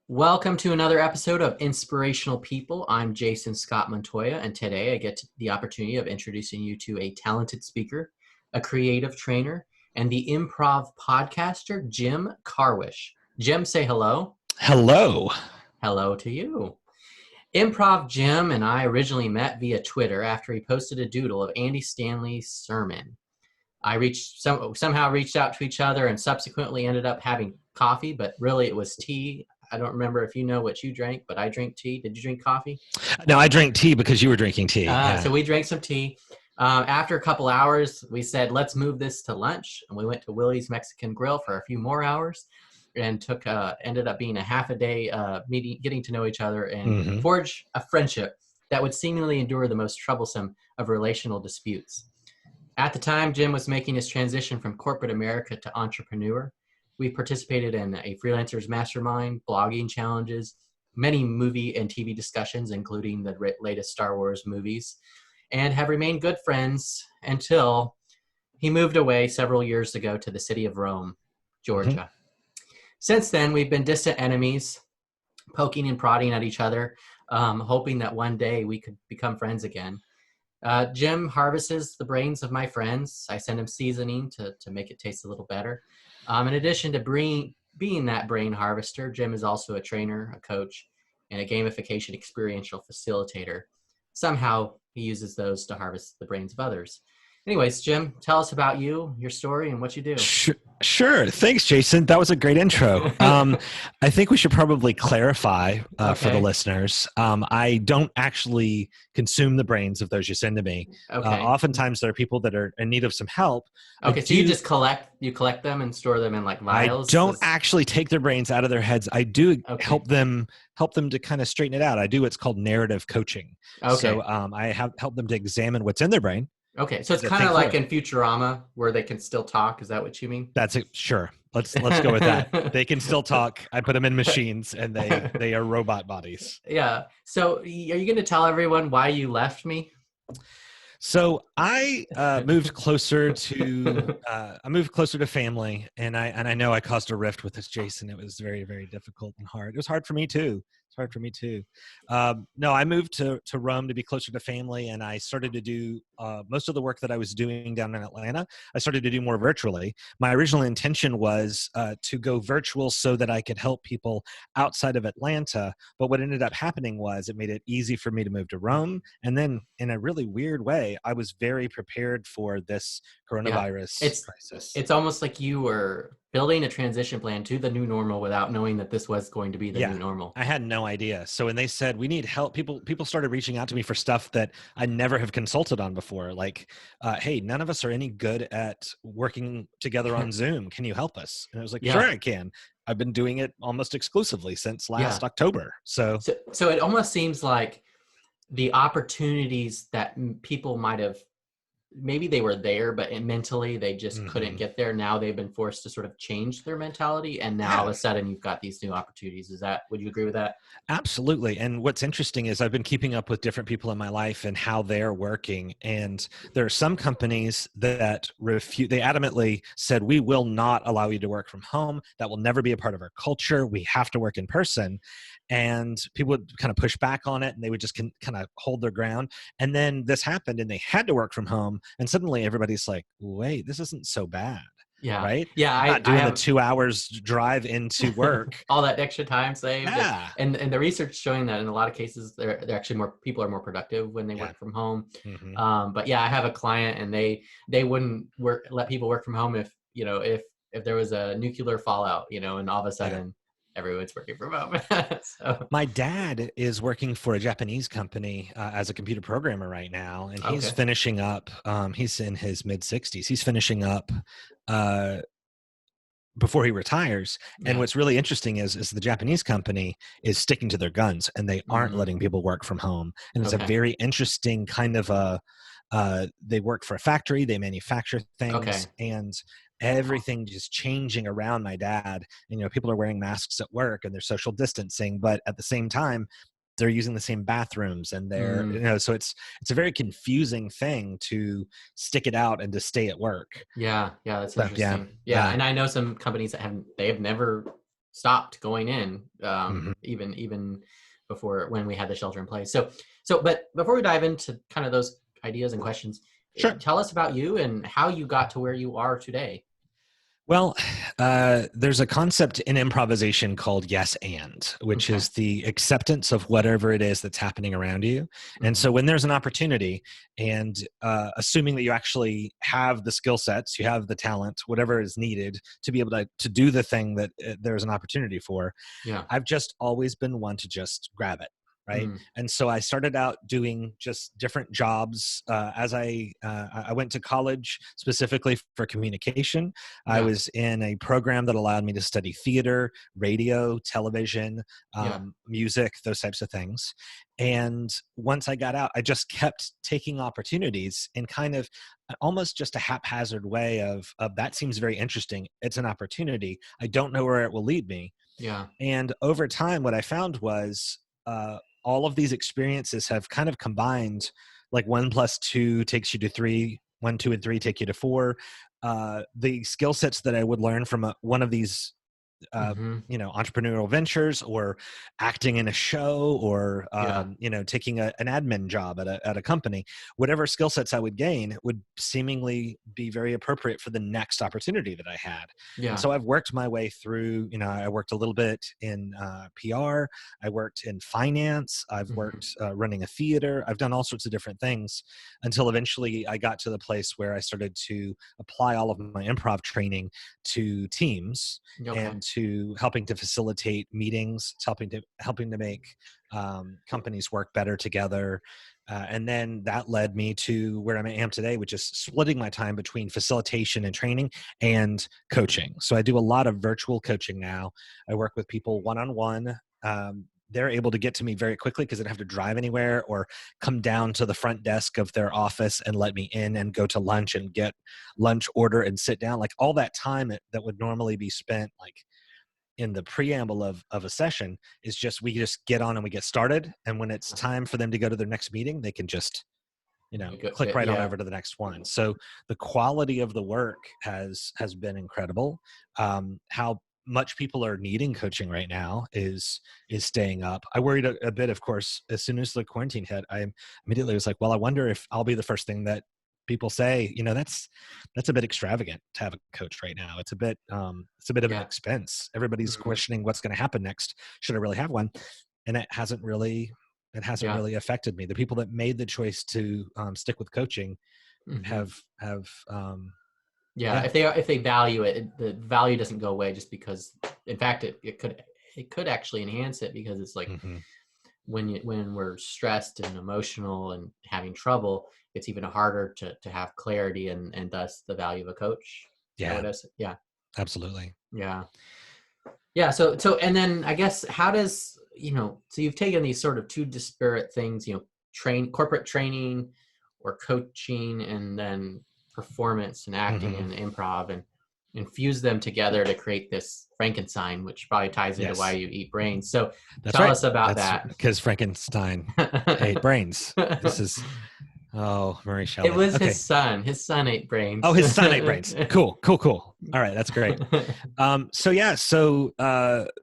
Welcome to another episode of Inspirational People. I'm Jason Scott Montoya, and today I get the opportunity of introducing you to a talented speaker, a creative trainer, and the improv podcaster, Jim Karwisch. Jim, say hello. Hello. Hello to you. Improv Jim and I originally met via Twitter after he posted a doodle of Andy Stanley's sermon. I somehow reached out to each other and subsequently ended up having coffee, but really it was tea. I don't remember if you know what you drank, but I drank tea. Did you drink coffee? No, I drank tea because you were drinking tea. So we drank some tea. After a couple hours, we said, let's move this to lunch. And we went to Willie's Mexican Grill for a few more hours and ended up being a half a day meeting, getting to know each other and forge a friendship that would seemingly endure the most troublesome of relational disputes. At the time, Jim was making his transition from corporate America to entrepreneur. We participated in a freelancer's mastermind, blogging challenges, many movie and TV discussions, including the latest Star Wars movies, and have remained good friends until he moved away several years ago to the city of Rome, Georgia. Since then, we've been distant enemies, poking and prodding at each other, hoping that one day we could become friends again. Jim harvests the brains of my friends. I send him seasoning to make it taste a little better. In addition to being that brain harvester, Jim is also a trainer, a coach, and a gamification experiential facilitator. Somehow he uses those to harvest the brains of others. Anyways, Jim, tell us about you, your story, and what you do. Sure. Thanks, Jason. That was a great intro. I think we should probably clarify for the listeners. I don't actually consume the brains of those you send to me. Oftentimes there are people that are in need of some help. Okay, so you just collect them and store them in like vials? I don't actually take their brains out of their heads. I do help them to kind of straighten it out. I do what's called narrative coaching. So I help them to examine what's in their brain. Okay, so it's kind of like in Futurama where they can still talk. Is that what you mean? That's it. Sure. Let's go with that. They can still talk. I put them in machines, and they are robot bodies. Yeah. So are you going to tell everyone why you left me? So I moved closer to family, and I know I caused a rift with this Jason. It was very, very difficult and hard. It was hard for me too. No, I moved to Rome to be closer to family, and I started to do most of the work that I was doing down in Atlanta. I started to do more virtually. My original intention was to go virtual so that I could help people outside of Atlanta. But what ended up happening was it made it easy for me to move to Rome. And then in a really weird way, I was very prepared for this coronavirus crisis. It's almost like you were building a transition plan to the new normal without knowing that this was going to be the new normal. I had no idea. So when they said we need help, people started reaching out to me for stuff that I never have consulted on before. Like, hey, none of us are any good at working together on Zoom. Can you help us? And I was like, sure, I can. I've been doing it almost exclusively since last October. So it almost seems like the opportunities that people might have, maybe they were there, but mentally they just couldn't get there. Now they've been forced to sort of change their mentality. And now all of a sudden you've got these new opportunities. Would you agree with that? Absolutely. And what's interesting is I've been keeping up with different people in my life and how they're working. And there are some companies that they adamantly said, we will not allow you to work from home. That will never be a part of our culture. We have to work in person. And people would kind of push back on it, and they would just kind of hold their ground. And then this happened, and they had to work from home. And suddenly everybody's like, wait, this isn't so bad. Yeah. Right? Yeah. Not doing the 2 hours drive into work. All that extra time saved. Yeah. And the research showing that in a lot of cases, they're actually people are more productive when they work from home. But yeah, I have a client, and they wouldn't let people work from home if there was a nuclear fallout, and all of a sudden everyone's working from home. So. My dad is working for a Japanese company as a computer programmer right now, and he's finishing up. He's in his mid-60s. He's finishing up before he retires. And what's really interesting is the Japanese company is sticking to their guns, and they aren't letting people work from home. And it's a very interesting kind of they work for a factory, they manufacture things, and everything just changing around my dad. And, people are wearing masks at work, and they're social distancing, but at the same time, they're using the same bathrooms, and they're, so it's a very confusing thing to stick it out and to stay at work. Yeah. That's interesting. Yeah. And I know some companies that have never stopped going in, Mhm. even before when we had the shelter in place. But before we dive into kind of those ideas and questions, Sure. tell us about you and how you got to where you are today. Well, there's a concept in improvisation called yes and, which Okay. is the acceptance of whatever it is that's happening around you. And so Hmm. when there's an opportunity, and assuming that you actually have the skill sets, you have the talent, whatever is needed to be able to do the thing that there's an opportunity for, Yeah. I've just always been one to just grab it. Right. Mm. And so I started out doing just different jobs as I went to college specifically for communication. I Yeah. was in a program that allowed me to study theater, radio, television, Yeah. music, those types of things. And once I got out, I just kept taking opportunities in kind of almost just a haphazard way of that seems very interesting. It's an opportunity. I don't know where it will lead me. Yeah. And over time, what I found was all of these experiences have kind of combined, like 1 plus 2 takes you to 3, 1, 2, and 3 take you to 4. The skill sets that I would learn from one of these uh, Hmm. entrepreneurial ventures, or acting in a show, or Yeah. taking an admin job at a company, whatever skill sets I would gain would seemingly be very appropriate for the next opportunity that I had. And Yeah. so I've worked my way through. I worked a little bit in PR. I worked in finance. I've Hmm. worked running a theater. I've done all sorts of different things until eventually I got to the place where I started to apply all of my improv training to teams, Okay. and to helping to facilitate meetings. It's helping to make companies work better together. And then that led me to where I am today, which is splitting my time between facilitation and training and coaching. So I do a lot of virtual coaching now. I work with people one-on-one. They're able to get to me very quickly because they don't have to drive anywhere or come down to the front desk of their office and let me in and go to lunch and get lunch order and sit down. Like all that time that would normally be spent like in the preamble of a session is just, we just get on and we get started. And when it's time for them to go to their next meeting, they can just click right on Yeah. over to the next one. So the quality of the work has been incredible. How much people are needing coaching right now is staying up. I worried a bit, of course, as soon as the quarantine hit. I immediately was like, well, I wonder if I'll be the first thing that people say. That's a bit extravagant to have a coach right now. It's a bit of an Yeah. expense. Everybody's Hmm. questioning what's going to happen next. Should I really have one? And it hasn't really affected me. The people that made the choice to stick with coaching Hmm. have Yeah, yeah. if they value it, the value doesn't go away just because. In fact, it could actually enhance it, because it's like Hmm. when we're stressed and emotional and having trouble, it's even harder to have clarity, and thus the value of a coach. Is that Yeah, what I said? Yeah, absolutely. yeah, yeah. So and then I guess how does so you've taken these sort of two disparate things, corporate training or coaching, and then performance and acting Hmm. and improv, and infuse them together to create this Frankenstein, which probably ties into why Yes, you eat brains. So that's tell right. us about That's that. because Frankenstein ate brains. This is Murray It Shelley. was his Okay. son. His son ate Oh, brains. his son ate brains. Cool, cool, cool. All right, that's great. So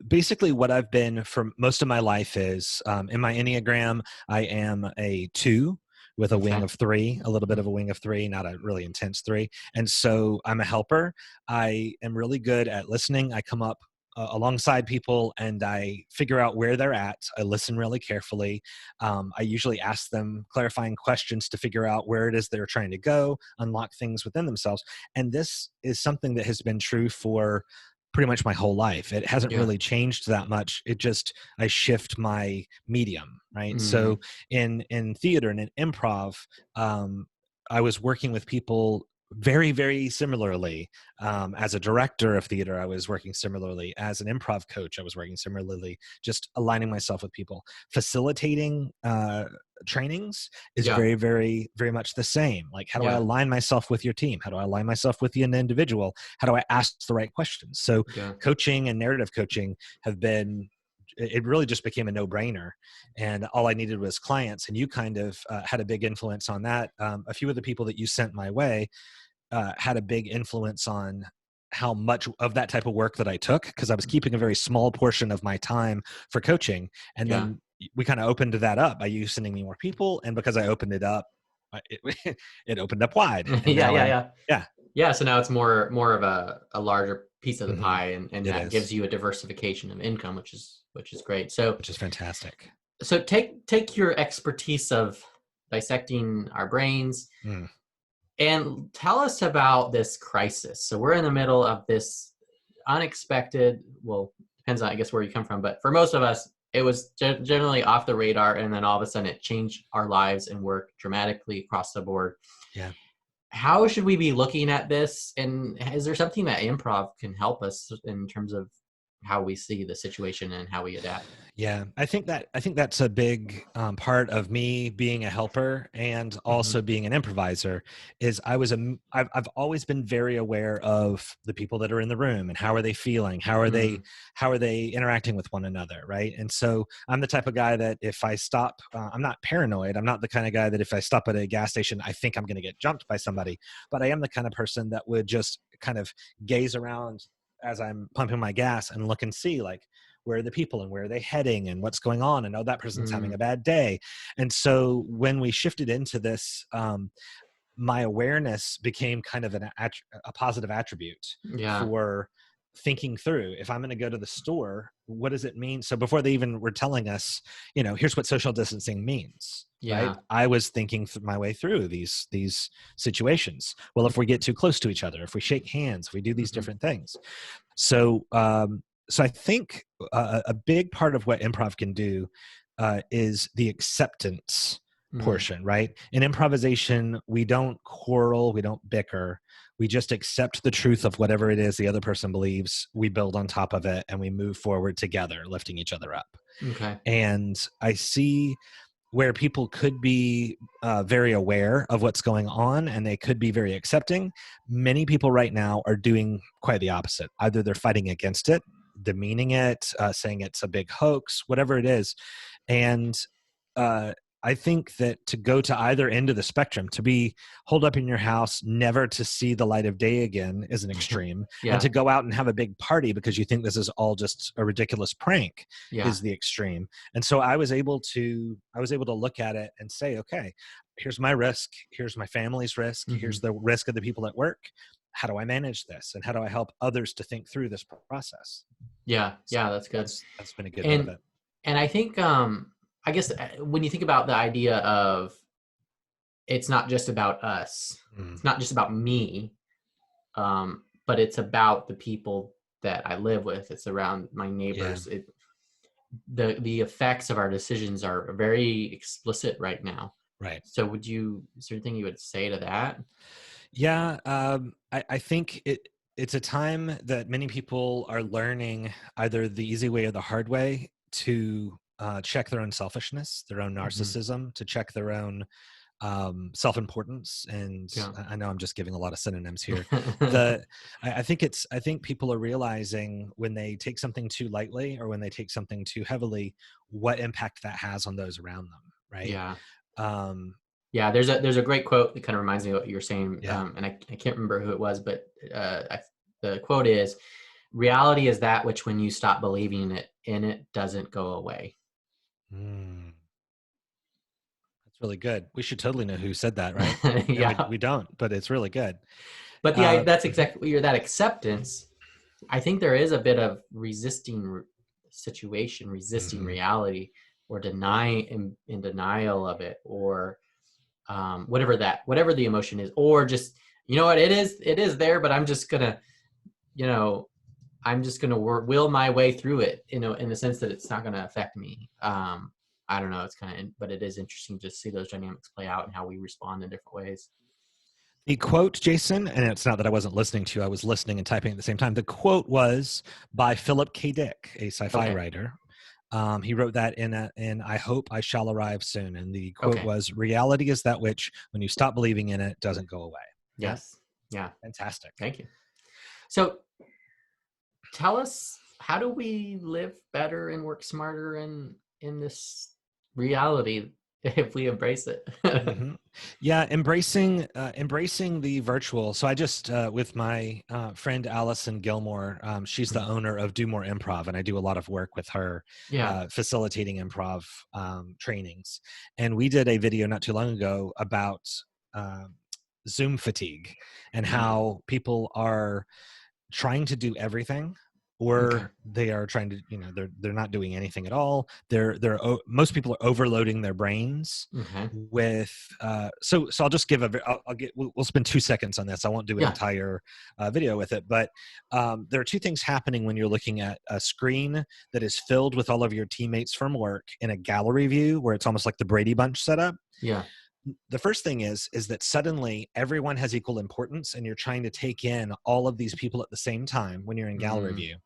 basically what I've been for most of my life is, in my Enneagram, I am a 2 with a wing Okay. of 3, a little bit of a wing of 3, not a really intense 3. And so I'm a helper. I am really good at listening. I come up alongside people and I figure out where they're at. I listen really carefully. I usually ask them clarifying questions to figure out where it is they're trying to go, unlock things within themselves. And this is something that has been true for pretty much my whole life. It hasn't Yeah. really changed that much. I shift my medium, right? Mm, So in theater and in improv, I was working with people very, very similarly. As a director of theater, I was working similarly. As an improv coach, I was working similarly, just aligning myself with people. Facilitating trainings is yeah. very, very, very much the same. Like, how do I Yeah. align myself with your team? How do I align myself with an individual? How do I ask the right questions? So Yeah. coaching and narrative coaching it really just became a no-brainer, and all I needed was clients. And you kind of had a big influence on that. A few of the people that you sent my way had a big influence on how much of that type of work that I took, because I was keeping a very small portion of my time for coaching. And then we kind of opened that up by you sending me more people. And because I opened it up, it, it opened up wide. And yeah. So now it's more of a larger piece of the pie, and that gives you a diversification of income, which is great. So which is fantastic. So take your expertise of dissecting our brains and tell us about this crisis. So we're in the middle of this unexpected, well, depends on, I guess, where you come from, but for most of us, it was generally off the radar, and then all of a sudden it changed our lives and work dramatically across the board. Yeah. How should we be looking at this? And is there something that improv can help us in terms of how we see the situation and how we adapt? Yeah, I think that's a big part of me being a helper and also being an improviser. Is I've always been very aware of the people that are in the room and how are they feeling, how are they interacting with one another, right? And so I'm the type of guy that if I stop, I'm not paranoid. I'm not the kind of guy that if I stop at a gas station, I think I'm going to get jumped by somebody. But I am the kind of person that would just kind of gaze around as I'm pumping my gas and look and see, like, where are the people and where are they heading and what's going on, and oh, that person's having a bad day. And so when we shifted into this, my awareness became kind of a positive attribute for thinking through, if I'm going to go to the store, what does it mean? So before they even were telling us, here's what social distancing means, right? I was thinking my way through these situations. Well, if we get too close to each other, if we shake hands, if we do these different things. So I think a big part of what improv can do is the acceptance portion, right? In improvisation, we don't quarrel, we don't bicker, we just accept the truth of whatever it is the other person believes, we build on top of it, and we move forward together, lifting each other up. Okay. And I see where people could be very aware of what's going on and they could be very accepting. Many people right now are doing quite the opposite. Either they're fighting against it, demeaning it, saying it's a big hoax, whatever it is. And I think that to go to either end of the spectrum, to be holed up in your house, never to see the light of day again is an extreme. And to go out and have a big party because you think this is all just a ridiculous prank is the extreme. And so I was able to look at it and say, okay, here's my risk. Here's my family's risk. Here's the risk of the people at work. How do I manage this? And how do I help others to think through this process? Yeah. That's good. That's been a good bit of it. And I think, I guess when you think about the idea of it's not just about us, it's not just about me, but it's about the people that I live with. It's around my neighbors. The effects of our decisions are very explicit right now. Right. So is there anything you would say to that? Yeah. I think it's a time that many people are learning either the easy way or the hard way to check their own selfishness, their own narcissism, to check their own self-importance. And I know I'm just giving a lot of synonyms here. I think people are realizing when they take something too lightly or when they take something too heavily, what impact that has on those around them. Right. Yeah. There's a great quote that kind of reminds me of what you're saying. And I can't remember who it was, but the quote is, reality is that which when you stop believing in it doesn't go away. That's really good. We should totally know who said that, right? We don't, but it's really good. But that's exactly that acceptance. I think there is a bit of resisting situation, resisting reality, or in denial of it, or whatever the emotion is, or just, it is there, but I'm just gonna will my way through it, in the sense that it's not going to affect me. I don't know. It's but it is interesting to see those dynamics play out and how we respond in different ways. The quote, Jason, and it's not that I wasn't listening to you, I was listening and typing at the same time. The quote was by Philip K. Dick, a sci-fi writer. He wrote that in I Hope I Shall Arrive Soon. And the quote was, reality is that which, when you stop believing in it, doesn't go away. Yes. Yeah. Fantastic. Thank you. So tell us, how do we live better and work smarter in this reality? if we embrace it. hmm Yeah, embracing the virtual. So I just with my friend Allison Gilmore, she's the Mhm. owner of Do More Improv, and I do a lot of work with her Yeah. facilitating improv trainings. And we did a video not too long ago about um Zoom fatigue and Mm. how people are trying to do everything, Okay. or they are trying to, they're not doing anything at all. Most people are overloading their brains Okay. with so I'll just give we'll spend 2 seconds on this. I won't do an Yeah. entire video with it, but there are two things happening when you're looking at a screen that is filled with all of your teammates from work in a gallery view where it's almost like the Brady Bunch setup. Yeah. The first thing is that suddenly everyone has equal importance, and you're trying to take in all of these people at the same time when you're in gallery Mm. view.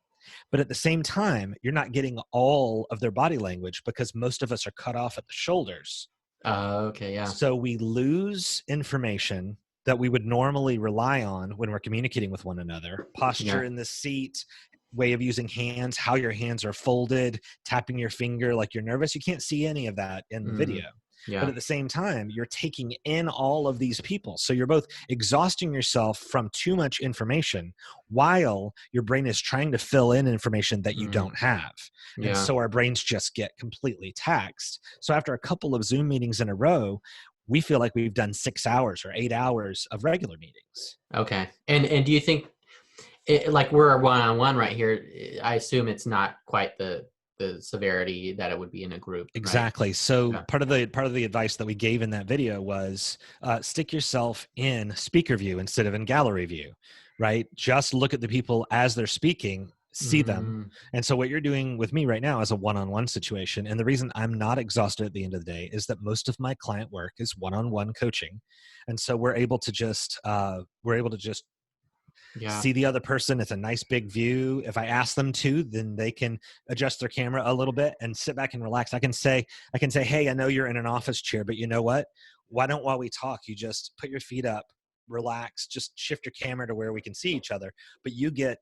But at the same time, you're not getting all of their body language because most of us are cut off at the shoulders. Okay. Yeah. So we lose information that we would normally rely on when we're communicating with one another. Posture Yeah. in the seat, way of using hands, how your hands are folded, tapping your finger like you're nervous. You can't see any of that in the video. Mm. But Yeah. at the same time, you're taking in all of these people. So you're both exhausting yourself from too much information while your brain is trying to fill in information that you Mm. don't have. And Yeah. so our brains just get completely taxed. So after a couple of Zoom meetings in a row, we feel like we've done 6 hours or 8 hours of regular meetings. Okay. And do you think like we're one-on-one right here? I assume it's not quite the severity that it would be in a group, right? Exactly. So Yeah. part of the advice that we gave in that video was stick yourself in speaker view instead of in gallery view, right? Just look at the people as they're speaking, see them. Mm. And so what you're doing with me right now is a one-on-one situation. And the reason I'm not exhausted at the end of the day is that most of my client work is one-on-one coaching. And so we're able to just Yeah. see the other person. It's a nice big view. If I ask them to, then they can adjust their camera a little bit and sit back and relax. I can say, hey, I know you're in an office chair, but you know what? Why don't, while we talk, you just put your feet up, relax, just shift your camera to where we can see each other. But you get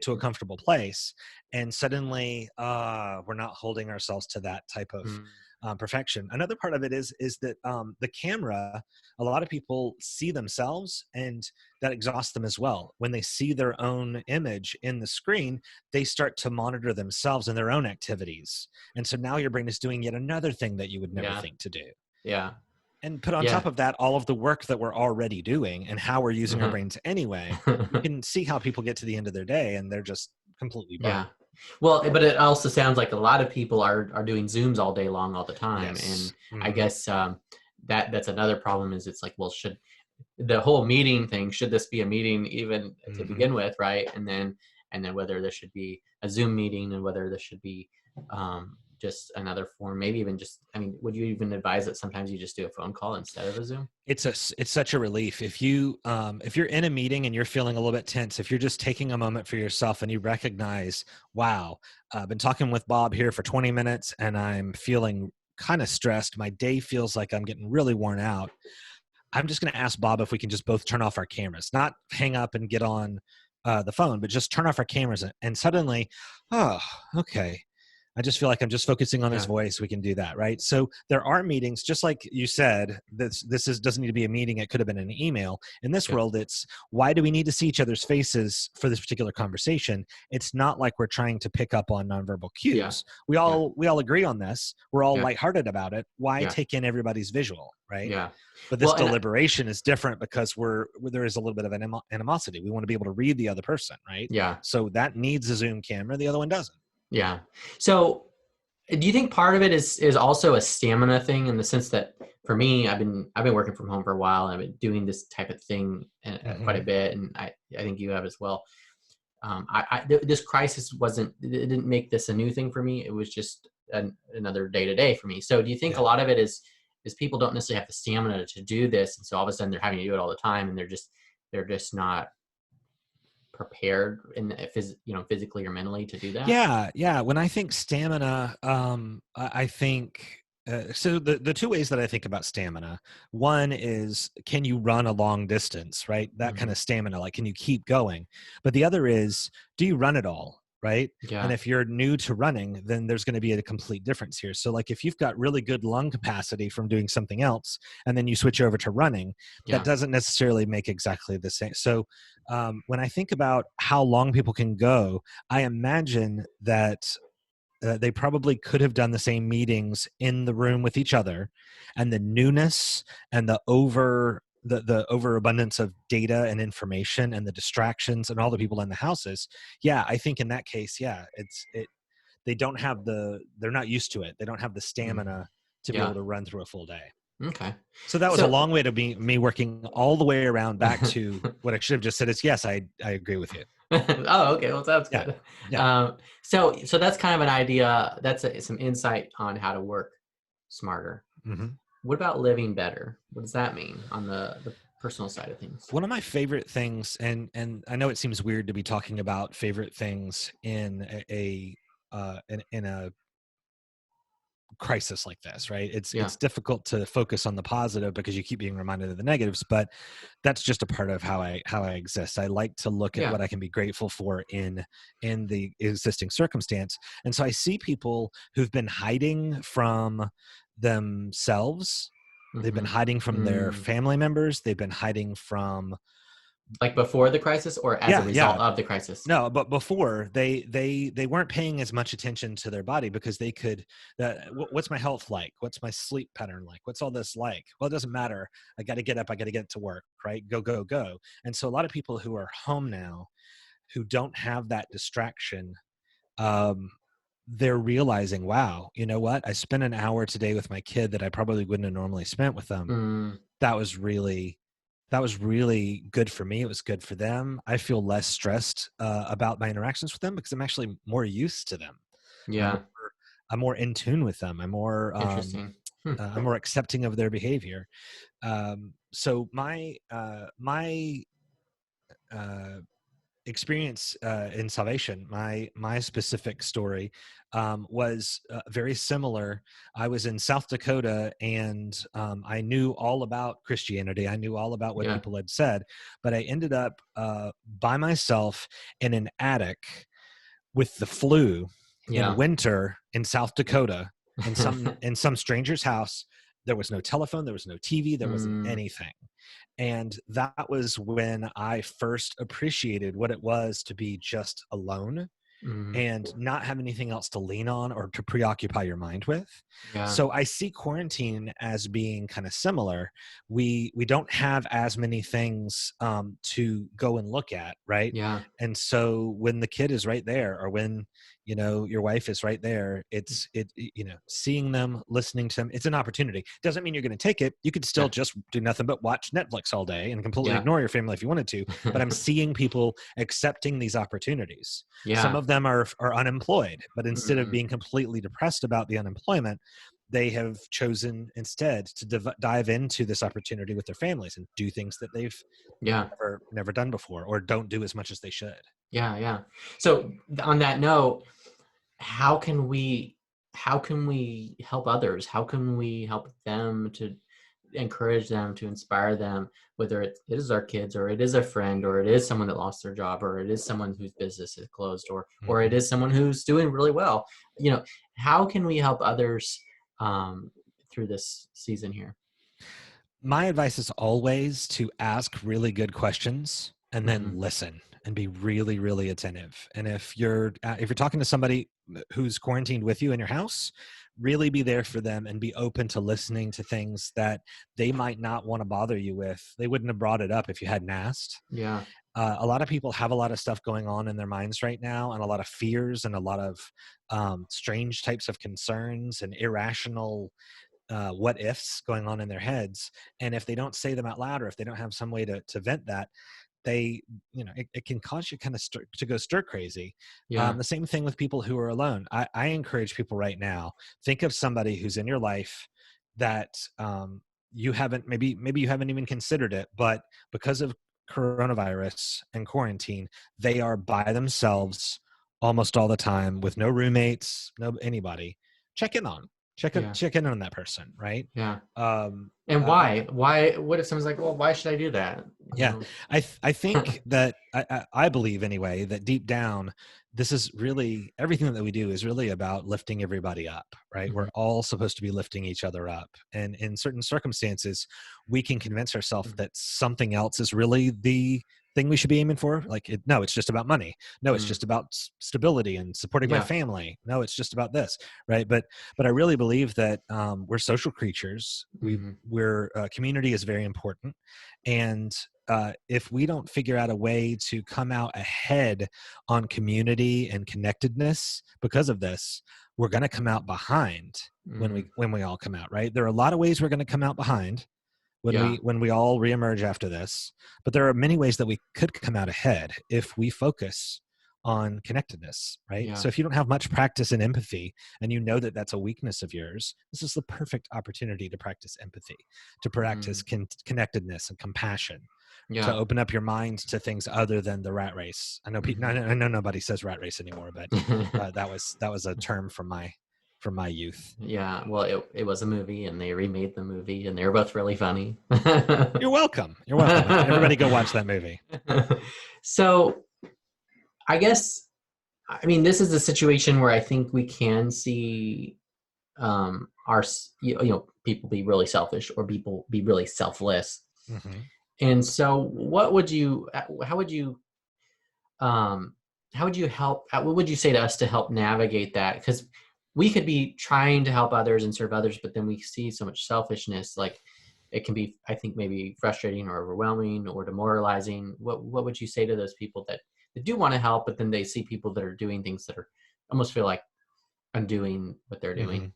to a comfortable place, and suddenly we're not holding ourselves to that type of Mm. perfection. Another part of it is that the camera, a lot of people see themselves, and that exhausts them as well. When they see their own image in the screen, they start to monitor themselves and their own activities. And so now your brain is doing yet another thing that you would never Yeah. think to do. Yeah. And put on Yeah. top of that all of the work that we're already doing and how we're using our Uh-huh. brains anyway. You can see how people get to the end of their day and they're just completely burned. Yeah. Well, but it also sounds like a lot of people are doing Zooms all day long, all the time, and Yes. I guess that's another problem. Is it's like, well, should the whole meeting thing, should this be a meeting even to Mm-hmm. begin with, right? And then whether this should be a Zoom meeting, and whether this should be just another form, maybe even just, I mean, would you even advise that sometimes you just do a phone call instead of a Zoom? It's such a relief if you're in a meeting and you're feeling a little bit tense. If you're just taking a moment for yourself and you recognize, wow, I've been talking with Bob here for 20 minutes and I'm feeling kind of stressed. My day feels like I'm getting really worn out. I'm just going to ask Bob if we can just both turn off our cameras, not hang up and get on the phone, but just turn off our cameras. And suddenly, oh, okay. I just feel like I'm just focusing on his Yeah. voice. We can do that, right? So there are meetings, just like you said. Doesn't need to be a meeting. It could have been an email. In this Yeah. world, it's why do we need to see each other's faces for this particular conversation? It's not like we're trying to pick up on nonverbal Yeah. cues. We all agree on this. We're all Yeah. lighthearted about it. Why Yeah. take in everybody's visual, right? Yeah. But this Well, and deliberation is different because there is a little bit of animosity. We want to be able to read the other person, right? yeah. So that needs a Zoom camera. The other one doesn't. Yeah. So do you think part of it is also a stamina thing, in the sense that for me, I've been working from home for a while, and I've been doing this type of thing quite a Mm-hmm. bit, and I think you have as well. This crisis it didn't make this a new thing for me. It was just another day to day for me. So do you think a Yeah. lot of it is people don't necessarily have the stamina to do this, and so all of a sudden they're having to do it all the time, and they're just not prepared physically or mentally to do that? Yeah. When I think stamina, I think so. The two ways that I think about stamina, one is can you run a long distance, right? That kind Hmm. of stamina, like can you keep going? But the other is do you run at all? right? Yeah. And if you're new to running, then there's going to be a complete difference here. So like if you've got really good lung capacity from doing something else, and then you switch over to running, that Yeah. doesn't necessarily make exactly the same. So when I think about how long people can go, I imagine that they probably could have done the same meetings in the room with each other, and the newness and the overabundance of data and information and the distractions and all the people in the houses. Yeah, I think in that case, yeah, they don't have they're not used to it. They don't have the Mm. stamina to be able Yeah. to run through a full day. Okay. So that was a So, long way to be me working all the way around back to what I should have just said is yes, I agree with you. oh, okay. Well, sounds Yeah. good. Yeah. So that's kind of an idea. That's some insight on how to work smarter. Hmm. What about living better? What does that mean on the personal side of things? One of my favorite things, and I know it seems weird to be talking about favorite things in in a crisis like this, right? Yeah. It's difficult to focus on the positive because you keep being reminded of the negatives, but that's just a part of how I exist. I like to look at Yeah. what I can be grateful for in the existing circumstance. And so I see people who've been hiding from themselves. They've been Mm-hmm. hiding from their Mm. family members. They've been hiding from Like before the crisis or as a yeah, result yeah. of the crisis? No, but before they weren't paying as much attention to their body because they could. What's my health like? What's my sleep pattern like? What's all this like? Well, it doesn't matter. I got to get up. I got to get to work. Right? Go, go, go. And so a lot of people who are home now, who don't have that distraction, um, they're realizing, wow, you know what? I spent an hour today with my kid that I probably wouldn't have normally spent with them. Mm. That was really good for me. It was good for them. I feel less stressed about my interactions with them because I'm actually more used to them. I'm Yeah. I'm more in tune with them. Interesting. Hmm. I'm more accepting of their behavior. So my uh, experience in salvation, my specific story was very similar. I was in South Dakota, and I knew all about Christianity. I knew all about what Yeah. people had said, but I ended up by myself in an attic with the flu in Yeah. winter in South Dakota, in some stranger's house. There was no telephone, there was no TV, there wasn't Mm. anything. And that was when I first appreciated what it was to be just alone Mm. and not have anything else to lean on or to preoccupy your mind with. Yeah. So I see quarantine as being kind of similar. We don't have as many things to go and look at, right? Yeah. And so when the kid is right there, or when your wife is right there, seeing them, listening to them, it's an opportunity. Doesn't mean you're going to take it. You could still Yeah. just do nothing but watch Netflix all day and completely Yeah. ignore your family if you wanted to. But I'm seeing people accepting these opportunities. Some Yeah. of them are unemployed, but instead of Mm. being completely depressed about the unemployment, they have chosen instead to dive into this opportunity with their families and do things that they've Yeah. never done before, or don't do as much as they should. Yeah. Yeah. So on that note, how can we help others? How can we help them to encourage them, to inspire them, whether it is our kids or it is a friend or it is someone that lost their job or it is someone whose business is closed or it Mhm. is someone who's doing really well. How can we help others through this season here? My advice is always to ask really good questions and then Hmm. listen and be really, really attentive. And if you're talking to somebody who's quarantined with you in your house, really be there for them and be open to listening to things that they might not want to bother you with. They wouldn't have brought it up if you hadn't asked. Yeah. A lot of people have a lot of stuff going on in their minds right now, and a lot of fears and a lot of strange types of concerns and irrational what ifs going on in their heads. And if they don't say them out loud, or if they don't have some way to vent that, it can cause you kind of to go stir crazy. Yeah. The same thing with people who are alone. I encourage people right now, think of somebody who's in your life that you haven't, maybe you haven't even considered it, but because of coronavirus and quarantine, they are by themselves almost all the time with no roommates, no anybody. Check in on 'em. Yeah. check in on that person, right? Yeah. Um, And uh, why, what if someone's like, well, why should I do that? yeah, I think that I believe anyway that deep down, this is really everything that we do is really about lifting everybody up, right? We're Mhm, all supposed to be lifting each other up, and in certain circumstances, we can convince ourselves mhm, that something else is really the thing we should be aiming for. Like, no, it's just about money. No, it's mm, just about stability and supporting my yeah. family. No, it's just about this, right? But I really believe that we're social creatures. Mhm, We're community is very important, and if we don't figure out a way to come out ahead on community and connectedness because of this, we're going to come out behind mm, when we all come out, right? There are a lot of ways we're going to come out behind yeah. when we all reemerge after this, but there are many ways that we could come out ahead if we focus on connectedness, right? Yeah. So if you don't have much practice in empathy and you know that that's a weakness of yours, this is the perfect opportunity to practice empathy, to practice Mm, connectedness and compassion, to yeah. open up your mind to things other than the rat race. I know people, Mhm. I know nobody says rat race anymore, but that was a term from my youth. Yeah. Well, it was a movie, and they remade the movie, and they were both really funny. You're welcome. You're welcome. Everybody go watch that movie. So I guess, I mean, this is a situation where I think we can see people be really selfish, or people be really selfless. Hmm. And so what would you how would you um how would you help what would you say to us to help navigate that? Because we could be trying to help others and serve others, but then we see so much selfishness, like it can be, I think, maybe frustrating or overwhelming or demoralizing. What would you say to those people that do want to help, but then they see people that are doing things that are almost feel like undoing what they're Hmm. doing?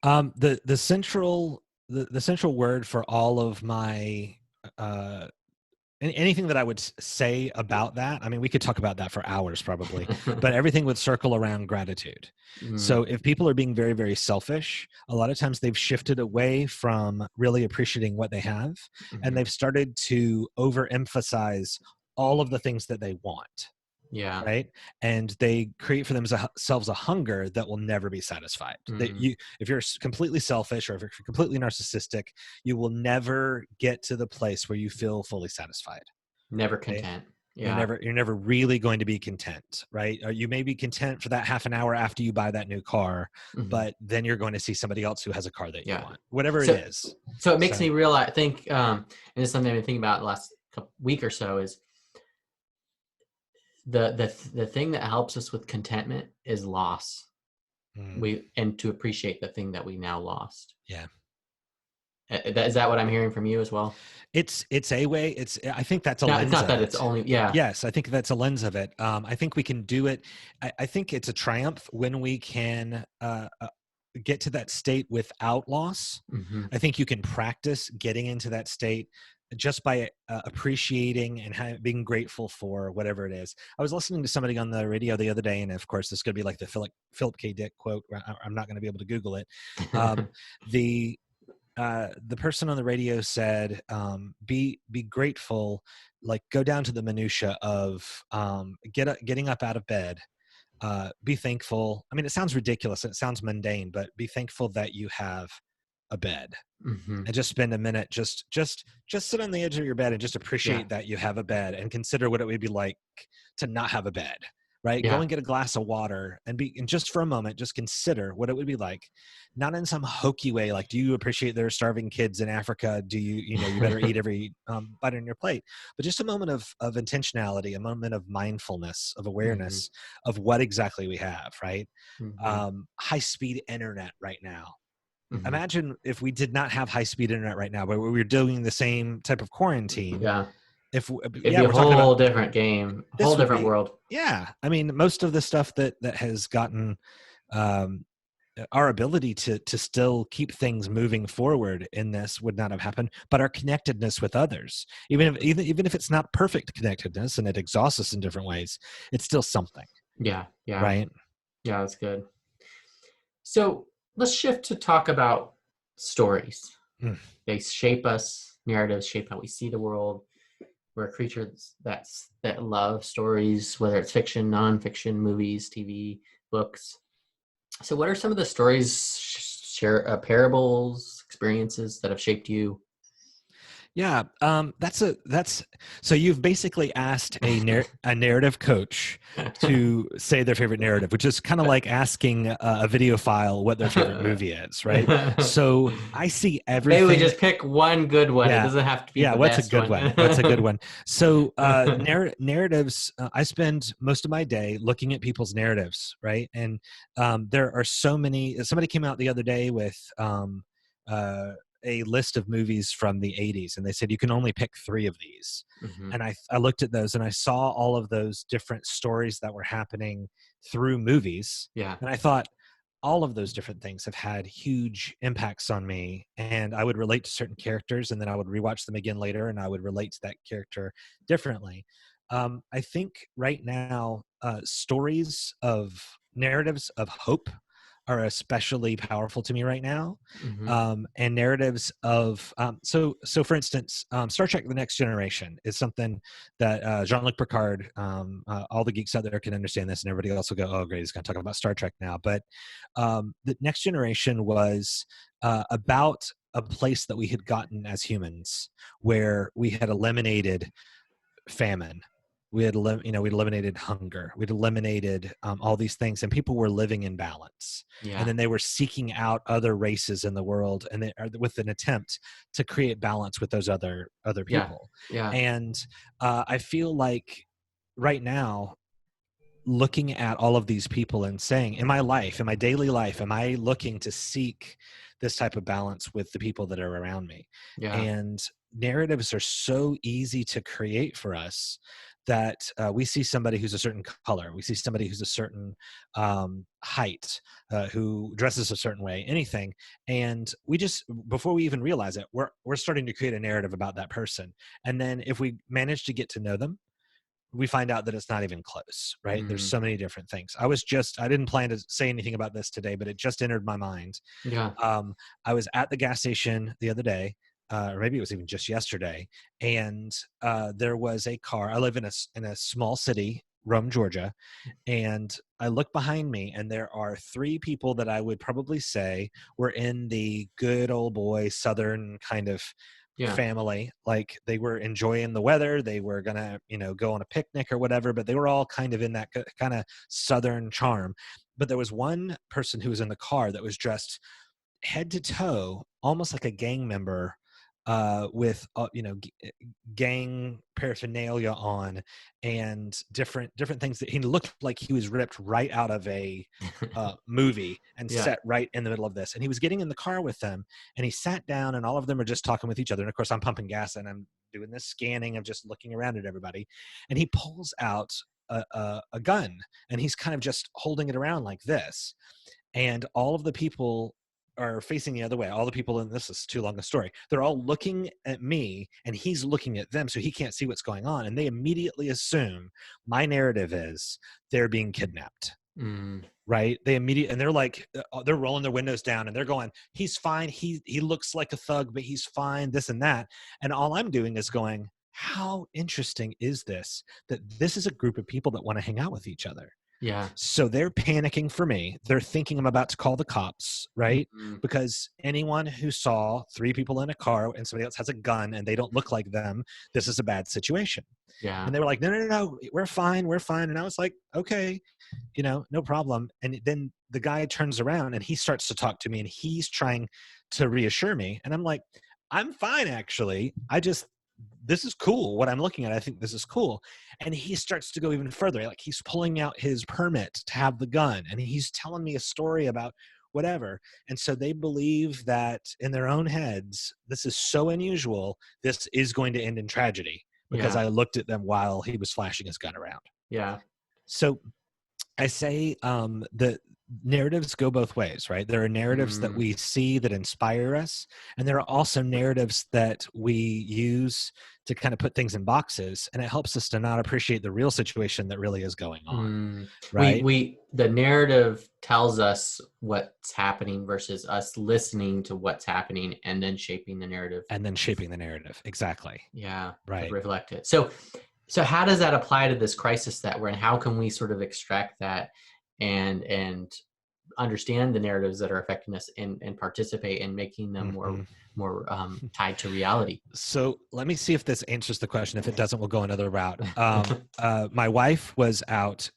The central word for all of my uh, anything that I would say about that, I mean, we could talk about that for hours probably, but everything would circle around gratitude. Mm, So if people are being very, very selfish, a lot of times they've shifted away from really appreciating what they have, and mhm. they've started to overemphasize all of the things that they want, Yeah. right? And they create for themselves a hunger that will never be satisfied. That Mm, you, if you're completely selfish or if you're completely narcissistic, you will never get to the place where you feel fully satisfied. never Right? content. Yeah. You're never really going to be content, right? Or you may be content for that half an hour after you buy that new car, Mhm. but then you're going to see somebody else who has a car that you Yeah. want, whatever it So is. so it makes So me realize, think, and it's something I've been thinking about the last week or so, is the thing that helps us with contentment is loss. mm, And to appreciate the thing that we now lost. yeah. Is that what I'm hearing from you as well? It's a way. I think that's a No, it's lens not of that it's it. only, yeah. Yes, I think that's a lens of it. I think we can do it. I think it's a triumph when we can get to that state without loss. Hmm. I think you can practice getting into that state just by appreciating and being grateful for whatever it is. I was listening to somebody on the radio the other day, and of course, this could be like the Philip K. Dick quote. I'm not going to be able to Google it. Um, the the person on the radio said, be grateful, like go down to the minutia of getting up out of bed. Be thankful. I mean, it sounds ridiculous. It sounds mundane, but be thankful that you have a bed, Hmm. and just spend a minute, just sit on the edge of your bed and just Yeah. appreciate that you have a bed, and consider what it would be like to not have a bed, right? Go Yeah. and get a glass of water and just for a moment, just consider what it would be like, not in some hokey way, like, do you appreciate there are starving kids in Africa? Do you, you better eat every bite on your plate, but just a moment of intentionality, a moment of mindfulness, of Hmm. awareness of what exactly we have, right? Hmm. High speed internet right now. Hmm. Imagine if we did not have high speed internet right now, but we were doing the same type of quarantine. Yeah. If It'd yeah, be a we're talking about whole different game, a whole this would different be world. yeah. I mean, most of the stuff that has gotten um, our ability to still keep things moving forward in this would not have happened, but our connectedness with others, even if it's not perfect connectedness and it exhausts us in different ways, it's still something, Yeah. Yeah. right? Yeah. That's good. So let's shift to talk about stories. Mm, They shape us. Narratives shape how we see the world. We're creatures that love stories, whether it's fiction, nonfiction, movies, TV, books. So, what are some of the stories share parables, experiences that have shaped you? Yeah, so you've basically asked a narrative coach to say their favorite narrative, which is kind of like asking a video file what their favorite movie is, right? So I see Maybe we everything. just pick one good one. It Yeah, doesn't have to be yeah. the What's a best good one. one? What's a good one? So narratives. I spend most of my day looking at people's narratives, right? And there are so many. Somebody came out the other day with uh, a list of movies from the 80s, and they said you can only pick 3 of these. Hmm. And I looked at those and I saw all of those different stories that were happening through movies, Yeah. and I thought all of those different things have had huge impacts on me, and I would relate to certain characters, and then I would rewatch them again later and I would relate to that character differently. I think right now stories of narratives of hope are especially powerful to me right now. Hmm. And narratives of so for instance, Star Trek: The Next Generation is something that Jean-Luc Picard, all the geeks out there can understand this, and everybody else will go, oh great, he's going to talk about Star Trek now. But The Next Generation was about a place that we had gotten as humans, where we had eliminated famine, we had we'd eliminated hunger, we'd eliminated all these things, and people were living in balance. And Yeah. then they were seeking out other races in the world, and with an attempt to create balance with those other Yeah. people. Yeah. And I feel like right now, looking at all of these people and saying, in my life, in my daily life, am I looking to seek this type of balance with the people that are around me? Yeah. And narratives are so easy to create for us that we see somebody who's a certain color, we see somebody who's a certain height, who dresses a certain way, anything, and we just, before we even realize it, we're starting to create a narrative about that person. And then if we manage to get to know them, we find out that it's not even close, right? There's Mm. so many different things. I didn't plan to say anything about this today, but it just entered my mind. Yeah. I was at the gas station the other day, or maybe it was even just yesterday, and there was a car. I live in a small city, Rome, Georgia, and I look behind me, and there are 3 people that I would probably say were in the good old boy Southern kind of Yeah. family. Like, they were enjoying the weather, they were gonna go on a picnic or whatever, but they were all kind of in that kind of Southern charm. But there was one person who was in the car that was dressed head to toe almost like a gang member, with gang paraphernalia on, and different things, that he looked like he was ripped right out of a movie and Yeah. set right in the middle of this. And he was getting in the car with them, and he sat down, and all of them are just talking with each other. And of course, I'm pumping gas, and I'm doing this scanning of just looking around at everybody. And he pulls out a gun, and he's kind of just holding it around like this. And all of the people are facing the other way. All the people, and this is too long a story, they're all looking at me, and he's looking at them, so he can't see what's going on. And they immediately assume my narrative is they're being kidnapped. Mm. Right? And they're like, they're rolling their windows down, and they're going, he's fine. He looks like a thug, but he's fine, this and that. And all I'm doing is going, how interesting is this, that this is a group of people that want to hang out with each other. Yeah. So they're panicking for me. They're thinking I'm about to call the cops, right? Mm. Because anyone who saw 3 people in a car and somebody else has a gun and they don't look like them, this is a bad situation. Yeah. And they were like, no, we're fine. We're fine. And I was like, okay, no problem. And then the guy turns around and he starts to talk to me, and he's trying to reassure me. And I'm like, I'm fine, actually. This is cool. What I'm looking at, I think this is cool. And he starts to go even further. Like, he's pulling out his permit to have the gun, and he's telling me a story about whatever. And so they believe that in their own heads, this is so unusual, this is going to end in tragedy, because Yeah. I looked at them while he was flashing his gun around. Yeah. So I say that narratives go both ways, right? There are narratives that Mm. we see that inspire us, and there are also narratives that we use to kind of put things in boxes, and it helps us to not appreciate the real situation that really is going on, Mm. right? The narrative tells us what's happening versus us listening to what's happening and then shaping the narrative. And then shaping the narrative. Exactly. Yeah. To Right. reflect it. So how does that apply to this crisis that we're in? How can we sort of extract that and understand the narratives that are affecting us and participate in making them more tied to reality. So let me see if this answers the question. If it doesn't, we'll go another route. My wife was out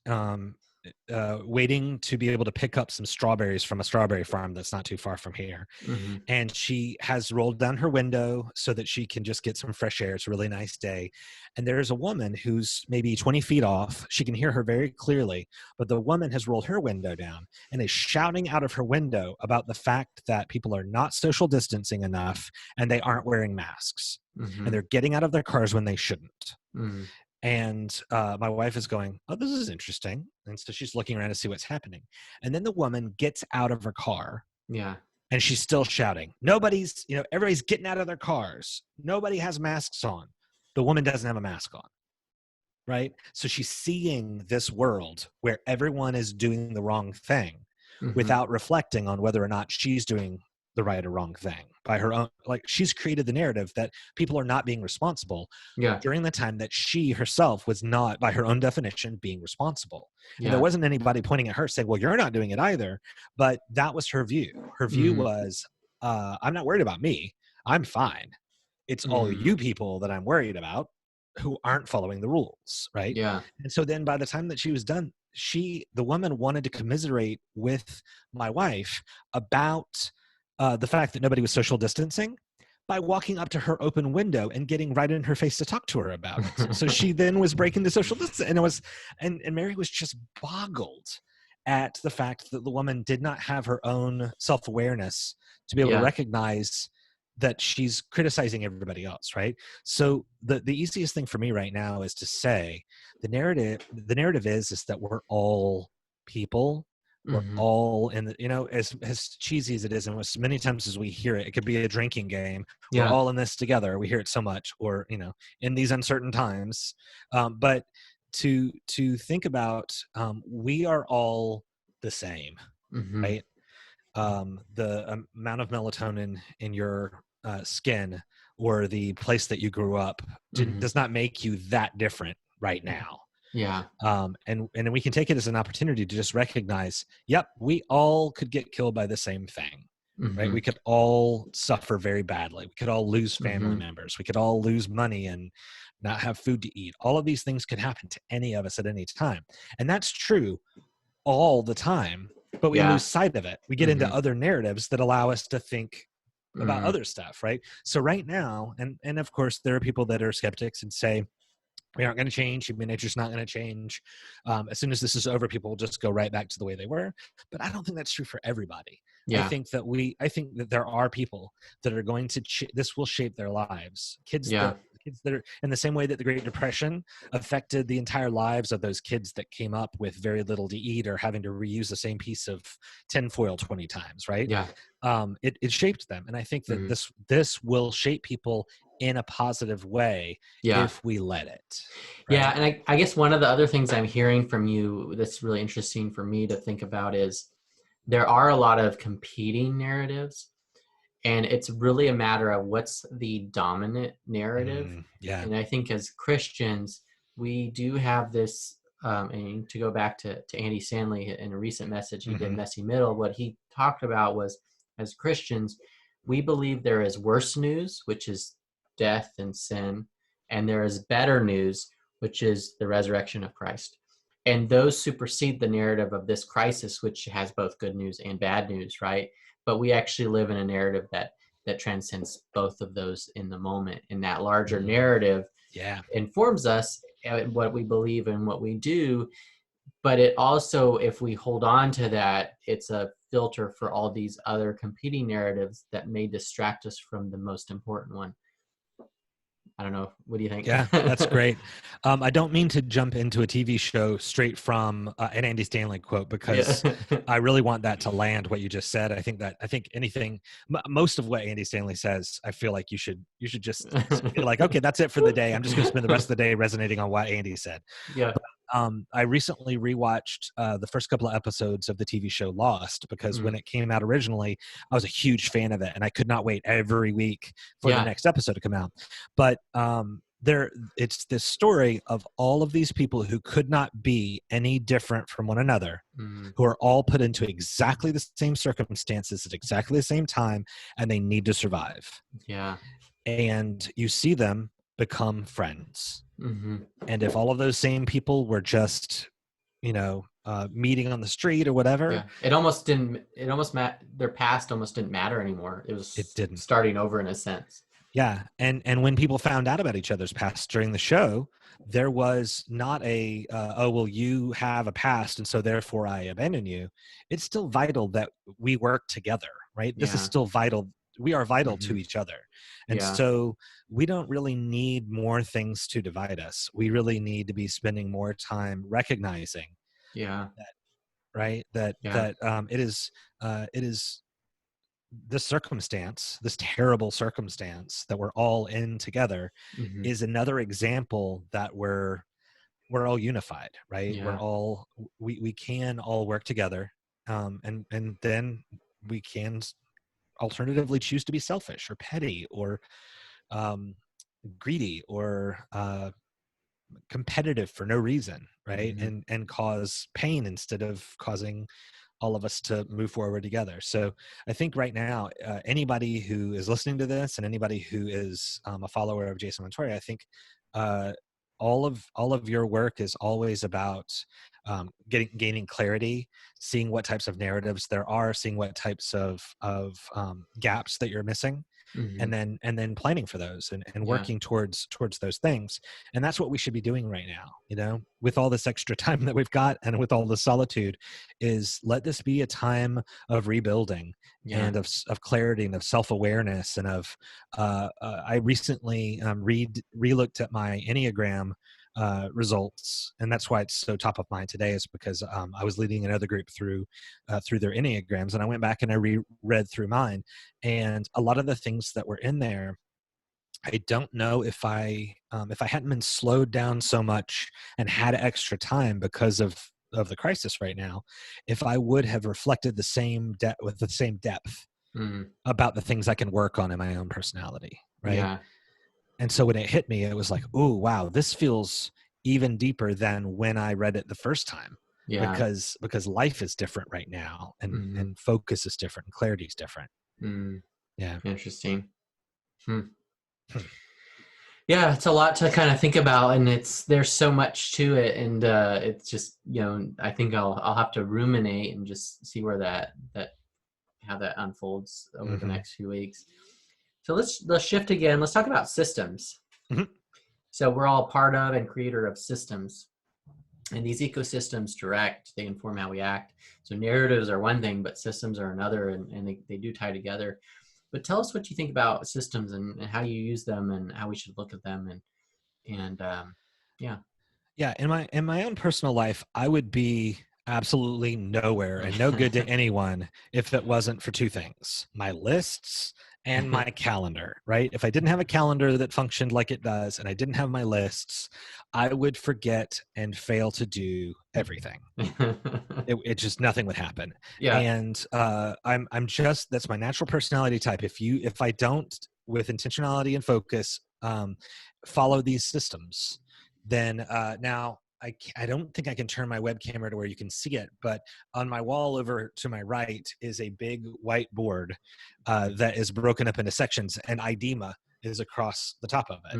waiting to be able to pick up some strawberries from a strawberry farm that's not too far from here. Mm-hmm. And she has rolled down her window so that she can just get some fresh air. It's a really nice day. And there's a woman who's maybe 20 feet off. She can hear her very clearly, but the woman has rolled her window down and is shouting out of her window about the fact that people are not social distancing enough and they aren't wearing masks. Mm-hmm. And they're getting out of their cars when they shouldn't. Mm-hmm. And my wife is going, oh, this is interesting. And so she's looking around to see what's happening. And then the woman gets out of her car. Yeah. And she's still shouting, nobody's, everybody's getting out of their cars. Nobody has masks on. The woman doesn't have a mask on. Right. So she's seeing this world where everyone is doing the wrong thing without reflecting on whether or not she's doing the right or wrong thing by her own. Like, she's created the narrative that people are not being responsible during the time that she herself was not, by her own definition, being responsible. And there wasn't anybody pointing at her saying, well, you're not doing it either. But that was her view. Her view was, I'm not worried about me. I'm fine. It's all you people that I'm worried about who aren't following the rules. Right. Yeah. And so then by the time that she was done, the woman wanted to commiserate with my wife about the fact that nobody was social distancing by walking up to her open window and getting right in her face to talk to her about it. So she then was breaking the social distance, and Mary was just boggled at the fact that the woman did not have her own self-awareness to be able to recognize that she's criticizing everybody else, right? So the easiest thing for me right now is to say the narrative is that we're all people. We're all in the, as cheesy as it is, and as many times as we hear it, it could be a drinking game. We're all in this together. We hear it so much, or, in these uncertain times. But to think about, we are all the same, right? The amount of melatonin in your skin or the place that you grew up does not make you that different right now. Yeah. And we can take it as an opportunity to just recognize, yep, we all could get killed by the same thing, right? We could all suffer very badly. We could all lose family members. We could all lose money and not have food to eat. All of these things could happen to any of us at any time. And that's true all the time, but we lose sight of it. We get into other narratives that allow us to think about other stuff, right? So right now, and of course, there are people that are skeptics and say, we aren't going to change. Human nature's not going to change. As soon as this is over, people will just go right back to the way they were. But I don't think that's true for everybody. Yeah. I think that there are people that are going to, this will shape their lives. Kids that are in the same way that the Great Depression affected the entire lives of those kids that came up with very little to eat or having to reuse the same piece of tinfoil 20 times, right? Yeah. It shaped them. And I think that this will shape people in a positive way if we let it. Right? Yeah. And I guess one of the other things I'm hearing from you that's really interesting for me to think about is there are a lot of competing narratives, and it's really a matter of what's the dominant narrative. And I think as Christians, we do have this, and to go back to Andy Stanley in a recent message he did, Messy Middle, what he talked about was, as Christians, we believe there is worse news, which is death and sin, and there is better news, which is the resurrection of Christ. And those supersede the narrative of this crisis, which has both good news and bad news, right? But we actually live in a narrative that transcends both of those in the moment. And that larger narrative informs us what we believe and what we do. But it also, if we hold on to that, it's a filter for all these other competing narratives that may distract us from the most important one. I don't know. What do you think? Yeah, that's great. I don't mean to jump into a TV show straight from an Andy Stanley quote, because I really want that to land what you just said. I think most of what Andy Stanley says, I feel like you should just be like, okay, that's it for the day. I'm just going to spend the rest of the day resonating on what Andy said. Yeah. I recently rewatched the first couple of episodes of the TV show Lost, because when it came out originally, I was a huge fan of it, and I could not wait every week for the next episode to come out. But it's this story of all of these people who could not be any different from one another, who are all put into exactly the same circumstances at exactly the same time, and they need to survive. Yeah. And you see them become friends. Mm-hmm. And if all of those same people were just, meeting on the street or whatever, yeah, their past almost didn't matter anymore. It it was didn't. starting over in a sense. Yeah. And when people found out about each other's past during the show, there was not oh, well, you have a past, and so therefore I abandon you. It's still vital that we work together, right? This is Yeah. still vital. We are vital to Mm-hmm. each other. And Yeah. so we don't really need more things to divide us. We really need to be spending more time recognizing Yeah. that, right? That, Yeah. it is this circumstance, this terrible circumstance that we're all in together, Mm-hmm. is another example that we're all unified, right? Yeah. We can all work together, and then we can alternatively choose to be selfish or petty or um, greedy or competitive for no reason, right? Mm-hmm. And cause pain instead of causing all of us to move forward together. So I think right now, anybody who is listening to this and anybody who is a follower of Jason Montori, I think uh, all of your work is always about gaining clarity, seeing what types of narratives there are, seeing what types of gaps that you're missing, Mm-hmm. and then planning for those and Yeah. working towards those things. And that's what we should be doing right now, with all this extra time that we've got and with all the solitude, is let this be a time of rebuilding Yeah. and of clarity and of self-awareness and of I recently re-looked at my Enneagram results, and that's why it's so top of mind today, is because I was leading another group through their Enneagrams, and I went back and I reread through mine, and a lot of the things that were in there, I don't know if I hadn't been slowed down so much and had extra time because of the crisis right now, if I would have reflected the same with the same depth Mm-hmm. about the things I can work on in my own personality, right? Yeah. And so when it hit me, it was like, oh wow, this feels even deeper than when I read it the first time, Yeah. because life is different right now, and Mm-hmm. focus is different, and clarity is different. Mm. Yeah. Interesting. Yeah, it's a lot to kind of think about, and there's so much to it, and it's just, I think I'll have to ruminate and just see where that how that unfolds over the Mm-hmm. next few weeks. So let's shift again. Let's talk about systems. Mm-hmm. So we're all part of and creator of systems, and these ecosystems they inform how we act. So narratives are one thing, but systems are another, and they do tie together. But tell us what you think about systems and how you use them and how we should look at them, and yeah. Yeah, in my own personal life, I would be absolutely nowhere and no good to anyone if it wasn't for two things: my lists and my calendar, right? If I didn't have a calendar that functioned like it does and I didn't have my lists, I would forget and fail to do everything. It just, nothing would happen. Yeah. And I'm just, that's my natural personality type. If I don't, with intentionality and focus, follow these systems, then now I don't think I can turn my web camera to where you can see it, but on my wall over to my right is a big whiteboard that is broken up into sections, and IDEMA is across the top of it.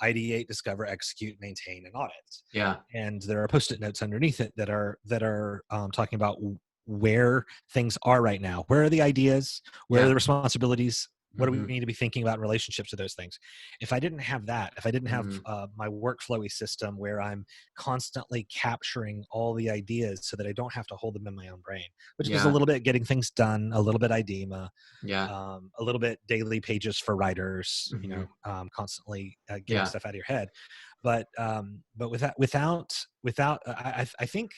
Ideate, discover, execute, maintain, and audit. Yeah. And there are Post-it notes underneath it that are talking about where things are right now. Where are the ideas? Where are the responsibilities? What do we need to be thinking about in relationships to those things? If I didn't have that, if I didn't have my workflowy system where I'm constantly capturing all the ideas so that I don't have to hold them in my own brain, which is a little bit getting things done, a little bit IDEMA, a little bit daily pages for writers, constantly getting stuff out of your head. But without, I think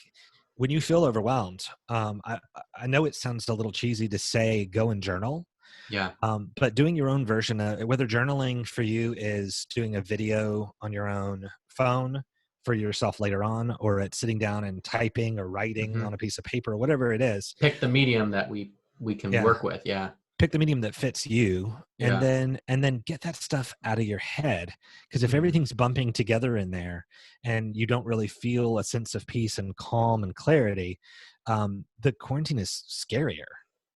when you feel overwhelmed, I know it sounds a little cheesy to say go and journal. Yeah. But doing your own version of whether journaling for you is doing a video on your own phone for yourself later on, or it's sitting down and typing or writing on a piece of paper, or whatever it is. Pick the medium that we can work with. Yeah. pick the medium that fits you, and Yeah. then get that stuff out of your head. Because if Mhm. everything's bumping together in there and you don't really feel a sense of peace and calm and clarity, the quarantine is scarier,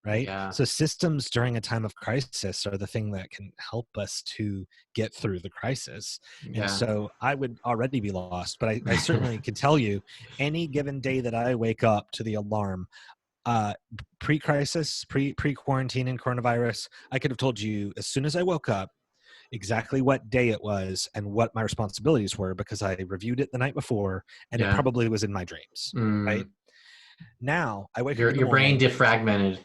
right? Yeah. So systems during a time of crisis are the thing that can help us to get through the crisis. And Yeah. so I would already be lost, but I certainly can tell you, any given day that I wake up to the alarm, uh, pre-crisis, pre-quarantine and coronavirus, I could have told you as soon as I woke up exactly what day it was and what my responsibilities were, because I reviewed it the night before and it Yeah. probably was in my dreams, right? Mm. Now I wake up in the Your brain morning. defragmented.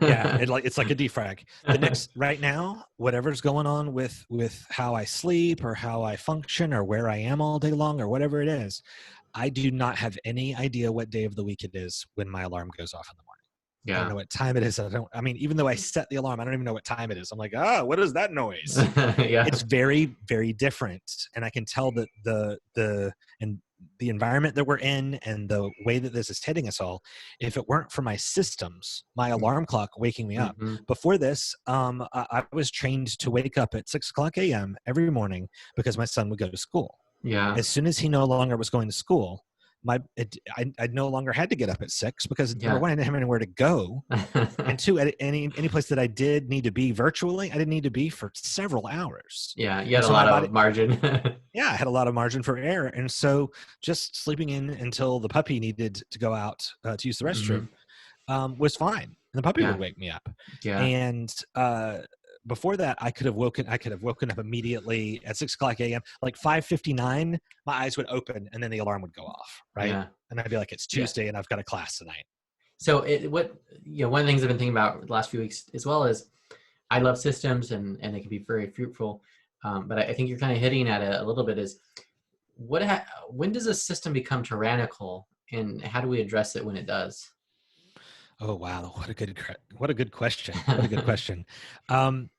Yeah, it's like a defrag. The next right now, whatever's going on with how I sleep or how I function or where I am all day long or whatever it is, I do not have any idea what day of the week it is when my alarm goes off in the morning. I don't Yeah. know what time it is. I mean, even though I set the alarm, I don't even know what time it is. I'm like, what is that noise? Yeah. It's very, very different. And I can tell that and the environment that we're in and the way that this is hitting us all, if it weren't for my systems, my alarm clock waking me up. Mm-hmm. Before this, I was trained to wake up at 6 o'clock a.m. every morning because my son would go to school. Yeah. As soon as he no longer was going to school, I no longer had to get up at 6 because number Yeah. one, I didn't have anywhere to go, and two, at any place that I did need to be virtually, I didn't need to be for several hours, Yeah. You and had a so my lot body, of margin. yeah, I had a lot of margin for error, and so just sleeping in until the puppy needed to go out to use the Hmm. restroom was fine. And the puppy would Yeah. wake me up, Yeah. and before that, I could have woken up immediately at 6 o'clock a.m. Like 5:59, my eyes would open, and then the alarm would go off, right? Yeah. And I'd be like, "It's Yeah. Tuesday, and I've got a class tonight." So one of the things I've been thinking about the last few weeks as well is I love systems and they can be very fruitful. But I think you're kind of hitting at it a little bit is when does a system become tyrannical and how do we address it when it does? Oh wow, what a good question. What a good question. Um,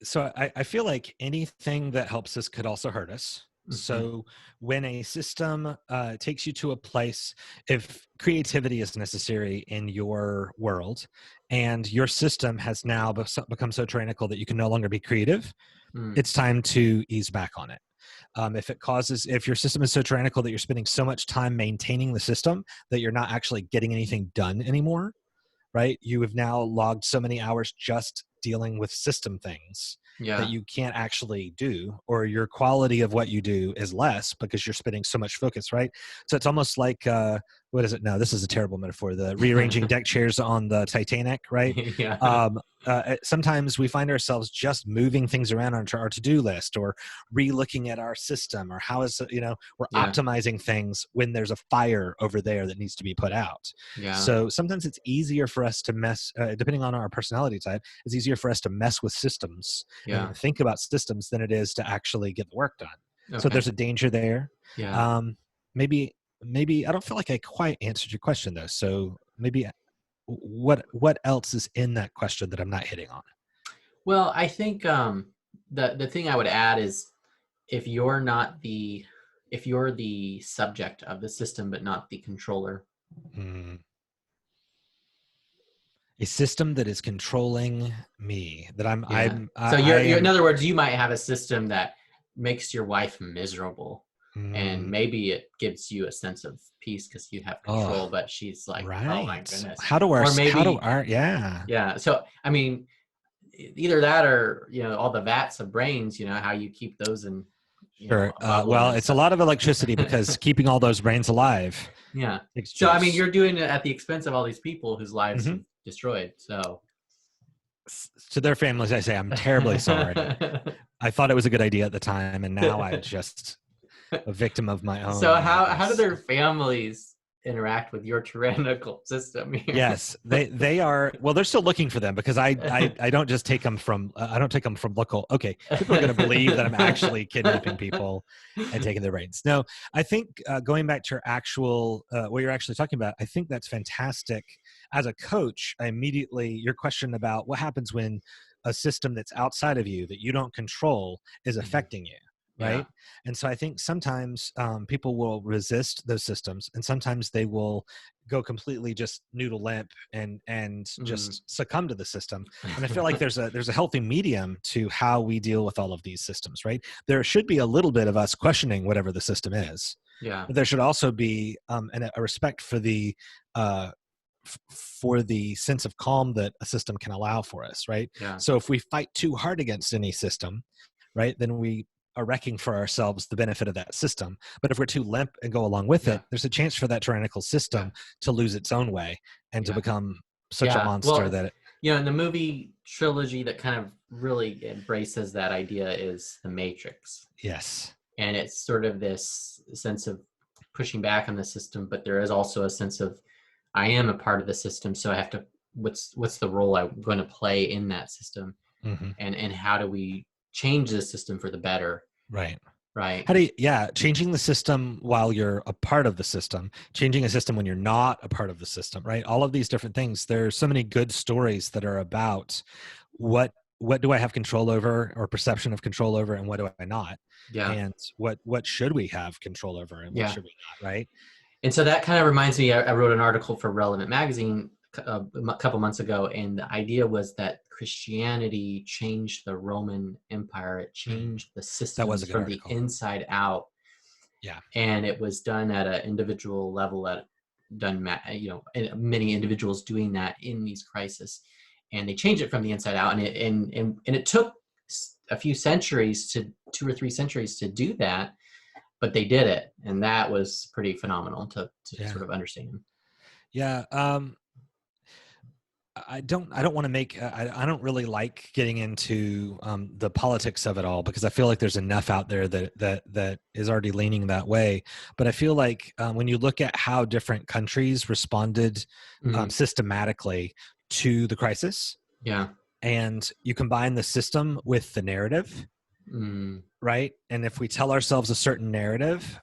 so I feel like anything that helps us could also hurt us. Hmm. So when a system takes you to a place, if creativity is necessary in your world and your system has now become so tyrannical that you can no longer be creative, Mm. it's time to ease back on it. If your system is so tyrannical that you're spending so much time maintaining the system that you're not actually getting anything done anymore, right? You have now logged so many hours just dealing with system things that Yeah. you can't actually do, or your quality of what you do is less because you're spending so much focus, right? So it's almost like, what is it? No, this is a terrible metaphor. The rearranging deck chairs on the Titanic, right? Yeah. Um, Sometimes we find ourselves just moving things around on our to-do list or re-looking at our system or we're Yeah. optimizing things when there's a fire over there that needs to be put out. Yeah. So sometimes it's easier for us to mess, depending on our personality type, it's easier for us to mess with systems Yeah. and think about systems than it is to actually get the work done. So Okay. there's a danger there. Yeah. Um, maybe I don't feel like I quite answered your question though. So maybe what else is in that question that I'm not hitting on? Well, I think the thing I would add is if you're not the if you're the subject of the system but not the controller. Hmm. A system that is controlling me, that Yeah. So I you're in am. other words, you might have a system that makes your wife miserable, and Mm, maybe it gives you a sense of peace because you have oh, control, but she's like, oh my right. goodness. Or How do maybe, our, yeah. yeah. So I mean, either that or all the vats of brains, how you keep those in, Sure. bubbling Well, and it's a stuff. lot of electricity because keeping all those brains alive Yeah. takes So I mean, juice. you're doing it at the expense of all these people whose lives Hmm. have destroyed. So To their families, I say, I'm terribly sorry. I thought it was a good idea at the time, and now I'm just a victim of my so own, I how do guess. their families interact with your tyrannical system here? Yes, they are. Well, they're still looking for them because I don't just take them from I don't take them from local. Okay, people are going to believe that I'm actually kidnapping people and taking their brains. No, I think going back to your actual what you're actually talking about, I think that's fantastic. As a coach, your question about what happens when a system that's outside of you that you don't control is Mhm. affecting you, Yeah. right? And so I think sometimes people will resist those systems, and sometimes they will go completely just noodle limp and Mm. just succumb to the system. And I feel like there's a healthy medium to how we deal with all of these systems, right? There should be a little bit of us questioning whatever the system is, Yeah. but there should also be a respect for the sense of calm that a system can allow for us, right? Yeah. So if we fight too hard against any system, right, then we are wrecking for ourselves the benefit of that system. But if we're too limp and go along with Yeah. it, there's a chance for that tyrannical Yeah. system to lose its own way and to Yeah. become such a Yeah. monster Well, that it, in the movie trilogy that kind of really embraces that idea is The Matrix. yes. And it's sort of this sense of pushing back on the system, but there is also a sense of I am a part of the system, so I have to what's the role I'm going to play in that system, Mm-hmm. and how do we change the system for the better, Right. right? How do you, yeah, changing the system while you're a part of the system, changing a system when you're not a part of the system, right? All of these different things. There's so many good stories that are about what do I have control over or perception of control over, and what do I not? Yeah. And what should we have control over and what Yeah. should we not, right? And so that kind of reminds me, I wrote an article for Relevant Magazine a couple months ago, and the idea was that Christianity changed the Roman Empire. It changed the That was systems a good from the article. inside out. Yeah. And it was done at an individual level, many individuals doing that in these crises, and they changed it from the inside out. And it took a few centuries, to 2 or 3 centuries, to do that, but they did it, and that was pretty phenomenal to Yeah. sort of understand. Yeah. I don't want to make, I don't really like getting into the politics of it all, because I feel like there's enough out there that is already leaning that way. But I feel like when you look at how different countries responded systematically to the crisis, Yeah. and you combine the system with the narrative, right? And if we tell ourselves a certain narrative,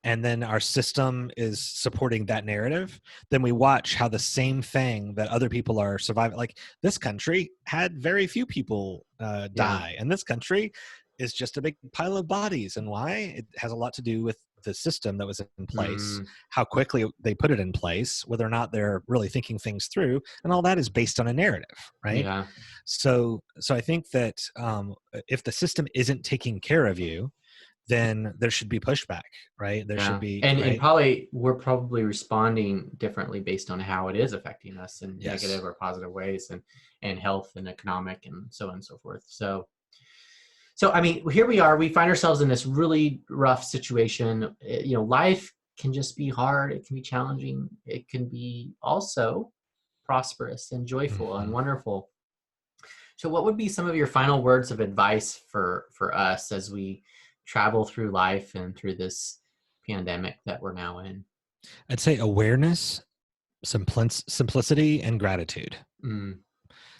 and then our system is supporting that narrative, then we watch how the same thing that other people are surviving. Like, this country had very few people die, and this country is just a big pile of bodies. And why? It has a lot to do with the system that was in place, how quickly they put it in place, whether or not they're really thinking things through, and all that is based on a narrative, right? Yeah. So I think that if the system isn't taking care of you, then there should be pushback, right? There should be, and right? we're probably responding differently based on how it is affecting us in Yes. negative or positive ways, and health and economic and so on and so forth. So I mean, here we are. We find ourselves in this really rough situation. Life can just be hard. It can be challenging. It can be also prosperous and joyful and wonderful. So what would be some of your final words of advice for us as we travel through life and through this pandemic that we're now in? I'd say awareness, simplicity, and gratitude.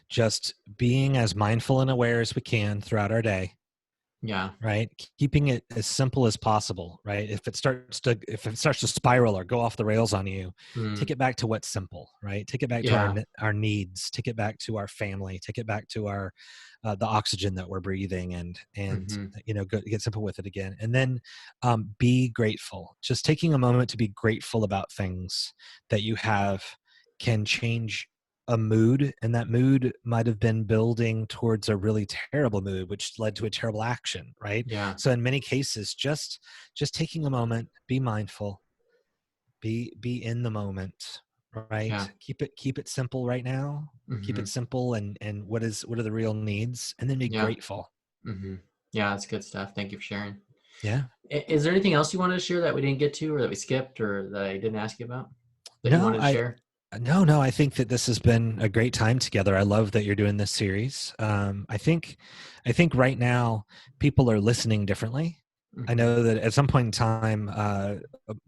Just being as mindful and aware as we can throughout our day. Yeah. Right. Keeping it as simple as possible. Right. If it starts to spiral or go off the rails on you, take it back to what's simple. Right. Take it back to our needs. Take it back to our family. Take it back to our the oxygen that we're breathing, and get simple with it again. And then be grateful. Just taking a moment to be grateful about things that you have can change a mood, and that mood might have been building towards a really terrible mood, which led to a terrible action, right? Yeah. So in many cases, just taking a moment, be mindful, be in the moment, right? Yeah. Keep it simple right now. Keep it simple, and what are the real needs, and then be grateful. Yeah, that's good stuff. Thank you for sharing. Yeah. Is there anything else you wanted to share that we didn't get to, or that we skipped, or that I didn't ask you about that you wanted to share? No, I think that this has been a great time together. I love that you're doing this series. I think right now people are listening differently. I know that at some point in time,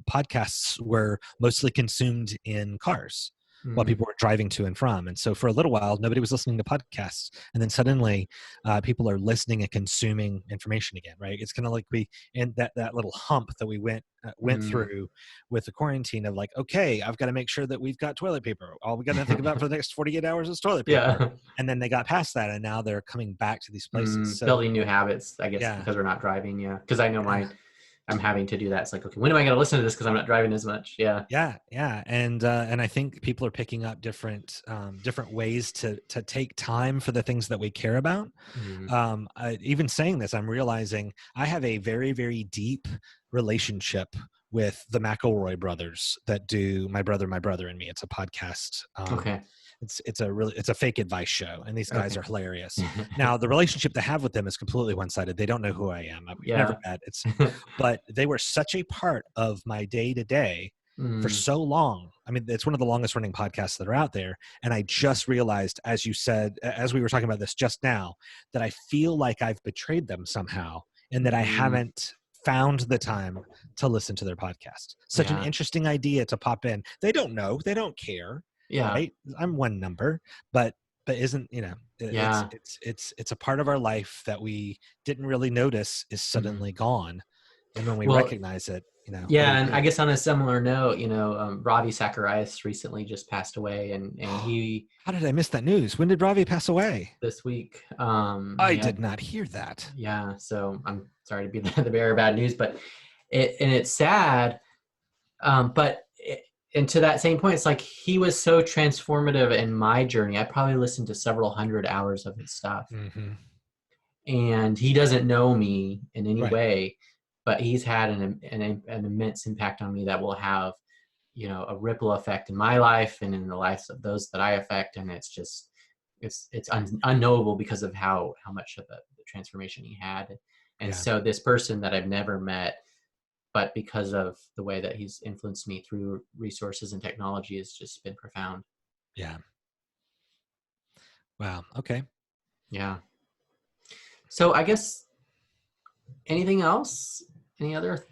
podcasts were mostly consumed in cars. while people were driving to and from. And so for a little while, nobody was listening to podcasts. And then suddenly people are listening and consuming information again, right? It's kind of like we, in that little hump that we went through with the quarantine of like, okay, I've got to make sure that we've got toilet paper. All we got to think about for the next 48 hours is toilet paper. Yeah. And then they got past that, and now they're coming back to these places. So, building new habits, I guess, because we're not driving. Yeah. Because I know I'm having to do that. It's like, okay, when am I going to listen to this? Because I'm not driving as much. Yeah. Yeah. And I think people are picking up different ways to take time for the things that we care about. Even saying this, I'm realizing I have a very, very deep relationship with the McElroy brothers that do My Brother and Me. It's a podcast. Okay. It's a fake advice show, and these guys are hilarious. Now, the relationship they have with them is completely one-sided. They don't know who I am. We've never met. But they were such a part of my day-to-day for so long. I mean, it's one of the longest running podcasts that are out there. And I just realized, as you said, as we were talking about this just now, that I feel like I've betrayed them somehow, and that I haven't found the time to listen to their podcast. Such an interesting idea to pop in. They don't know. They don't care. Yeah. Right? I'm one number, but isn't, it's a part of our life that we didn't really notice is suddenly gone. And when we recognize it, Yeah. And I guess on a similar note, Ravi Zacharias recently just passed away, and he, how did I miss that news? When did Ravi pass away? This week. I did not hear that. Yeah. So I'm sorry to be the bearer of bad news, but it's sad. And to that same point, it's like he was so transformative in my journey. I probably listened to several hundred hours of his stuff. And he doesn't know me in any way, but he's had an immense impact on me that will have, a ripple effect in my life and in the lives of those that I affect. And it's just, it's unknowable because of how much of the transformation he had. And so this person that I've never met, but because of the way that he's influenced me through resources and technology, has just been profound. Yeah. Wow. Okay. Yeah. So I guess anything else? Any other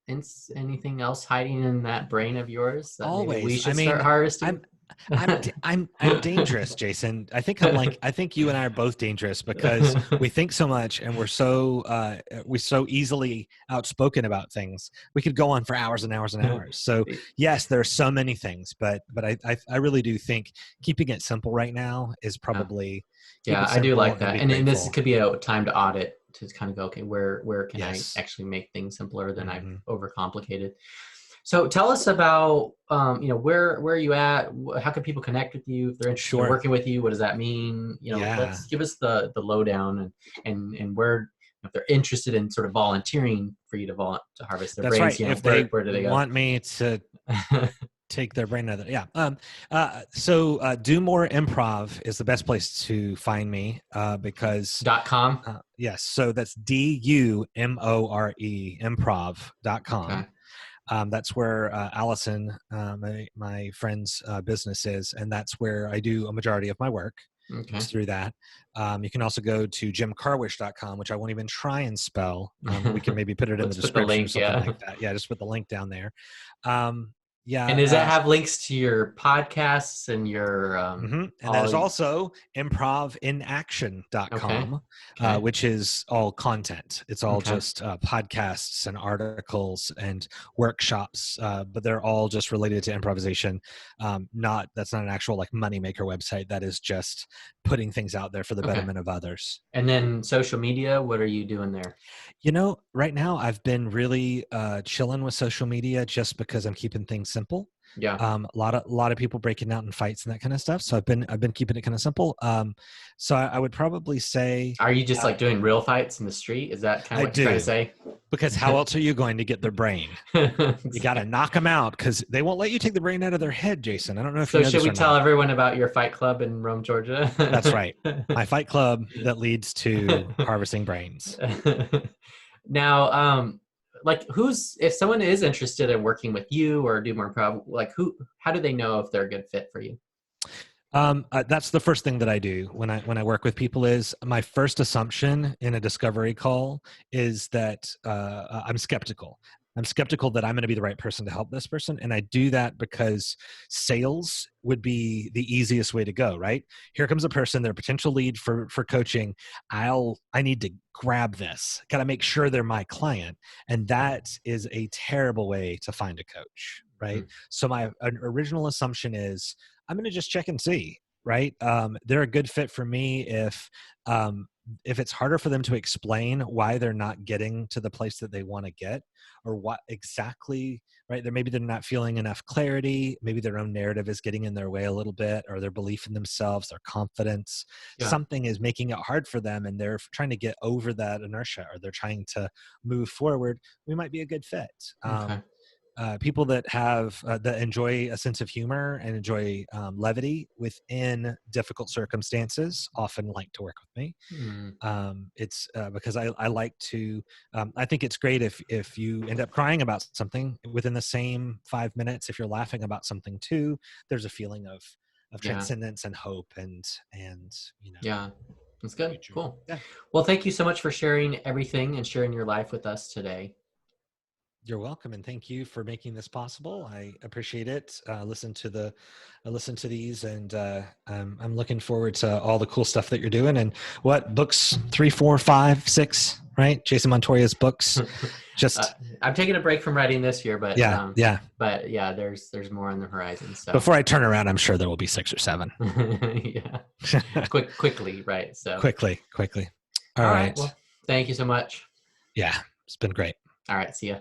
anything else hiding in that brain of yours that always we should start harvesting? I'm dangerous, Jason. I think you and I are both dangerous because we think so much and we're so easily outspoken about things. We could go on for hours and hours and hours. So yes, there are so many things, but I really do think keeping it simple right now is probably I do like that. And this could be a time to audit, to kind of go, okay, where can I actually make things simpler than I've overcomplicated. So tell us about, where are you at? How can people connect with you if they're interested in working with you? What does that mean? Let's give us the lowdown and where, if they're interested in sort of volunteering for you to harvest their brains. Right. If where do they go? Want me to take their brain out of it. So Do More Improv is the best place to find me because .com. Yes. So that's DUMORE improv.com. Okay. That's where Allison, my friend's business is, and that's where I do a majority of my work. Okay. It's through that. You can also go to jimkarwisch.com, which I won't even try and spell. We can maybe put it in the description link, or something like that. Yeah, just put the link down there. And does that have links to your podcasts and your and there's also improvinaction.com, which is all content. It's all just podcasts and articles and workshops, but they're all just related to improvisation. That's not an actual like moneymaker website. That is just putting things out there for the betterment of others. And then social media, what are you doing there? Right now I've been really chilling with social media just because I'm keeping things simple. Yeah. A lot of people breaking out in fights and that kind of stuff. So I've been keeping it kind of simple. So I would probably say, are you just like doing real fights in the street? Is that kind of what you're trying to say? Because how else are you going to get their brain? You got to knock them out because they won't let you take the brain out of their head, Jason. I don't know if you know. So should we tell everyone about your fight club in Rome, Georgia? That's right. My fight club that leads to harvesting brains. Now, if someone is interested in working with you or Do More Improv, how do they know if they're a good fit for you? That's the first thing that I do when I work with people. Is my first assumption in a discovery call is that I'm skeptical. I'm skeptical that I'm going to be the right person to help this person. And I do that because sales would be the easiest way to go, right? Here comes a person, they're a potential lead for coaching. I need to grab this. Got to make sure they're my client. And that is a terrible way to find a coach, right? So my original assumption is I'm going to just check and see, right? They're a good fit for me if it's harder for them to explain why they're not getting to the place that they want to get, or what exactly, right? Maybe they're not feeling enough clarity. Maybe their own narrative is getting in their way a little bit, or their belief in themselves, their confidence. Yeah. Something is making it hard for them, and they're trying to get over that inertia, or they're trying to move forward. We might be a good fit. Okay. People that that enjoy a sense of humor and enjoy levity within difficult circumstances often like to work with me. It's because I like to. I think it's great if you end up crying about something within the same 5 minutes. If you're laughing about something too, there's a feeling of transcendence and hope and Yeah, that's good. Future. Cool. Yeah. Well, thank you so much for sharing everything and sharing your life with us today. You're welcome, and thank you for making this possible. I appreciate it. I listen to these, and I'm looking forward to all the cool stuff that you're doing. And what books 3, 4, 5, 6, right? Jason Montoya's books. Just I'm taking a break from writing this year, but but yeah, there's more on the horizon. So before I turn around, I'm sure there will be 6 or 7. Yeah, quickly, right? So quickly. All right. Well, thank you so much. Yeah, it's been great. All right, see ya.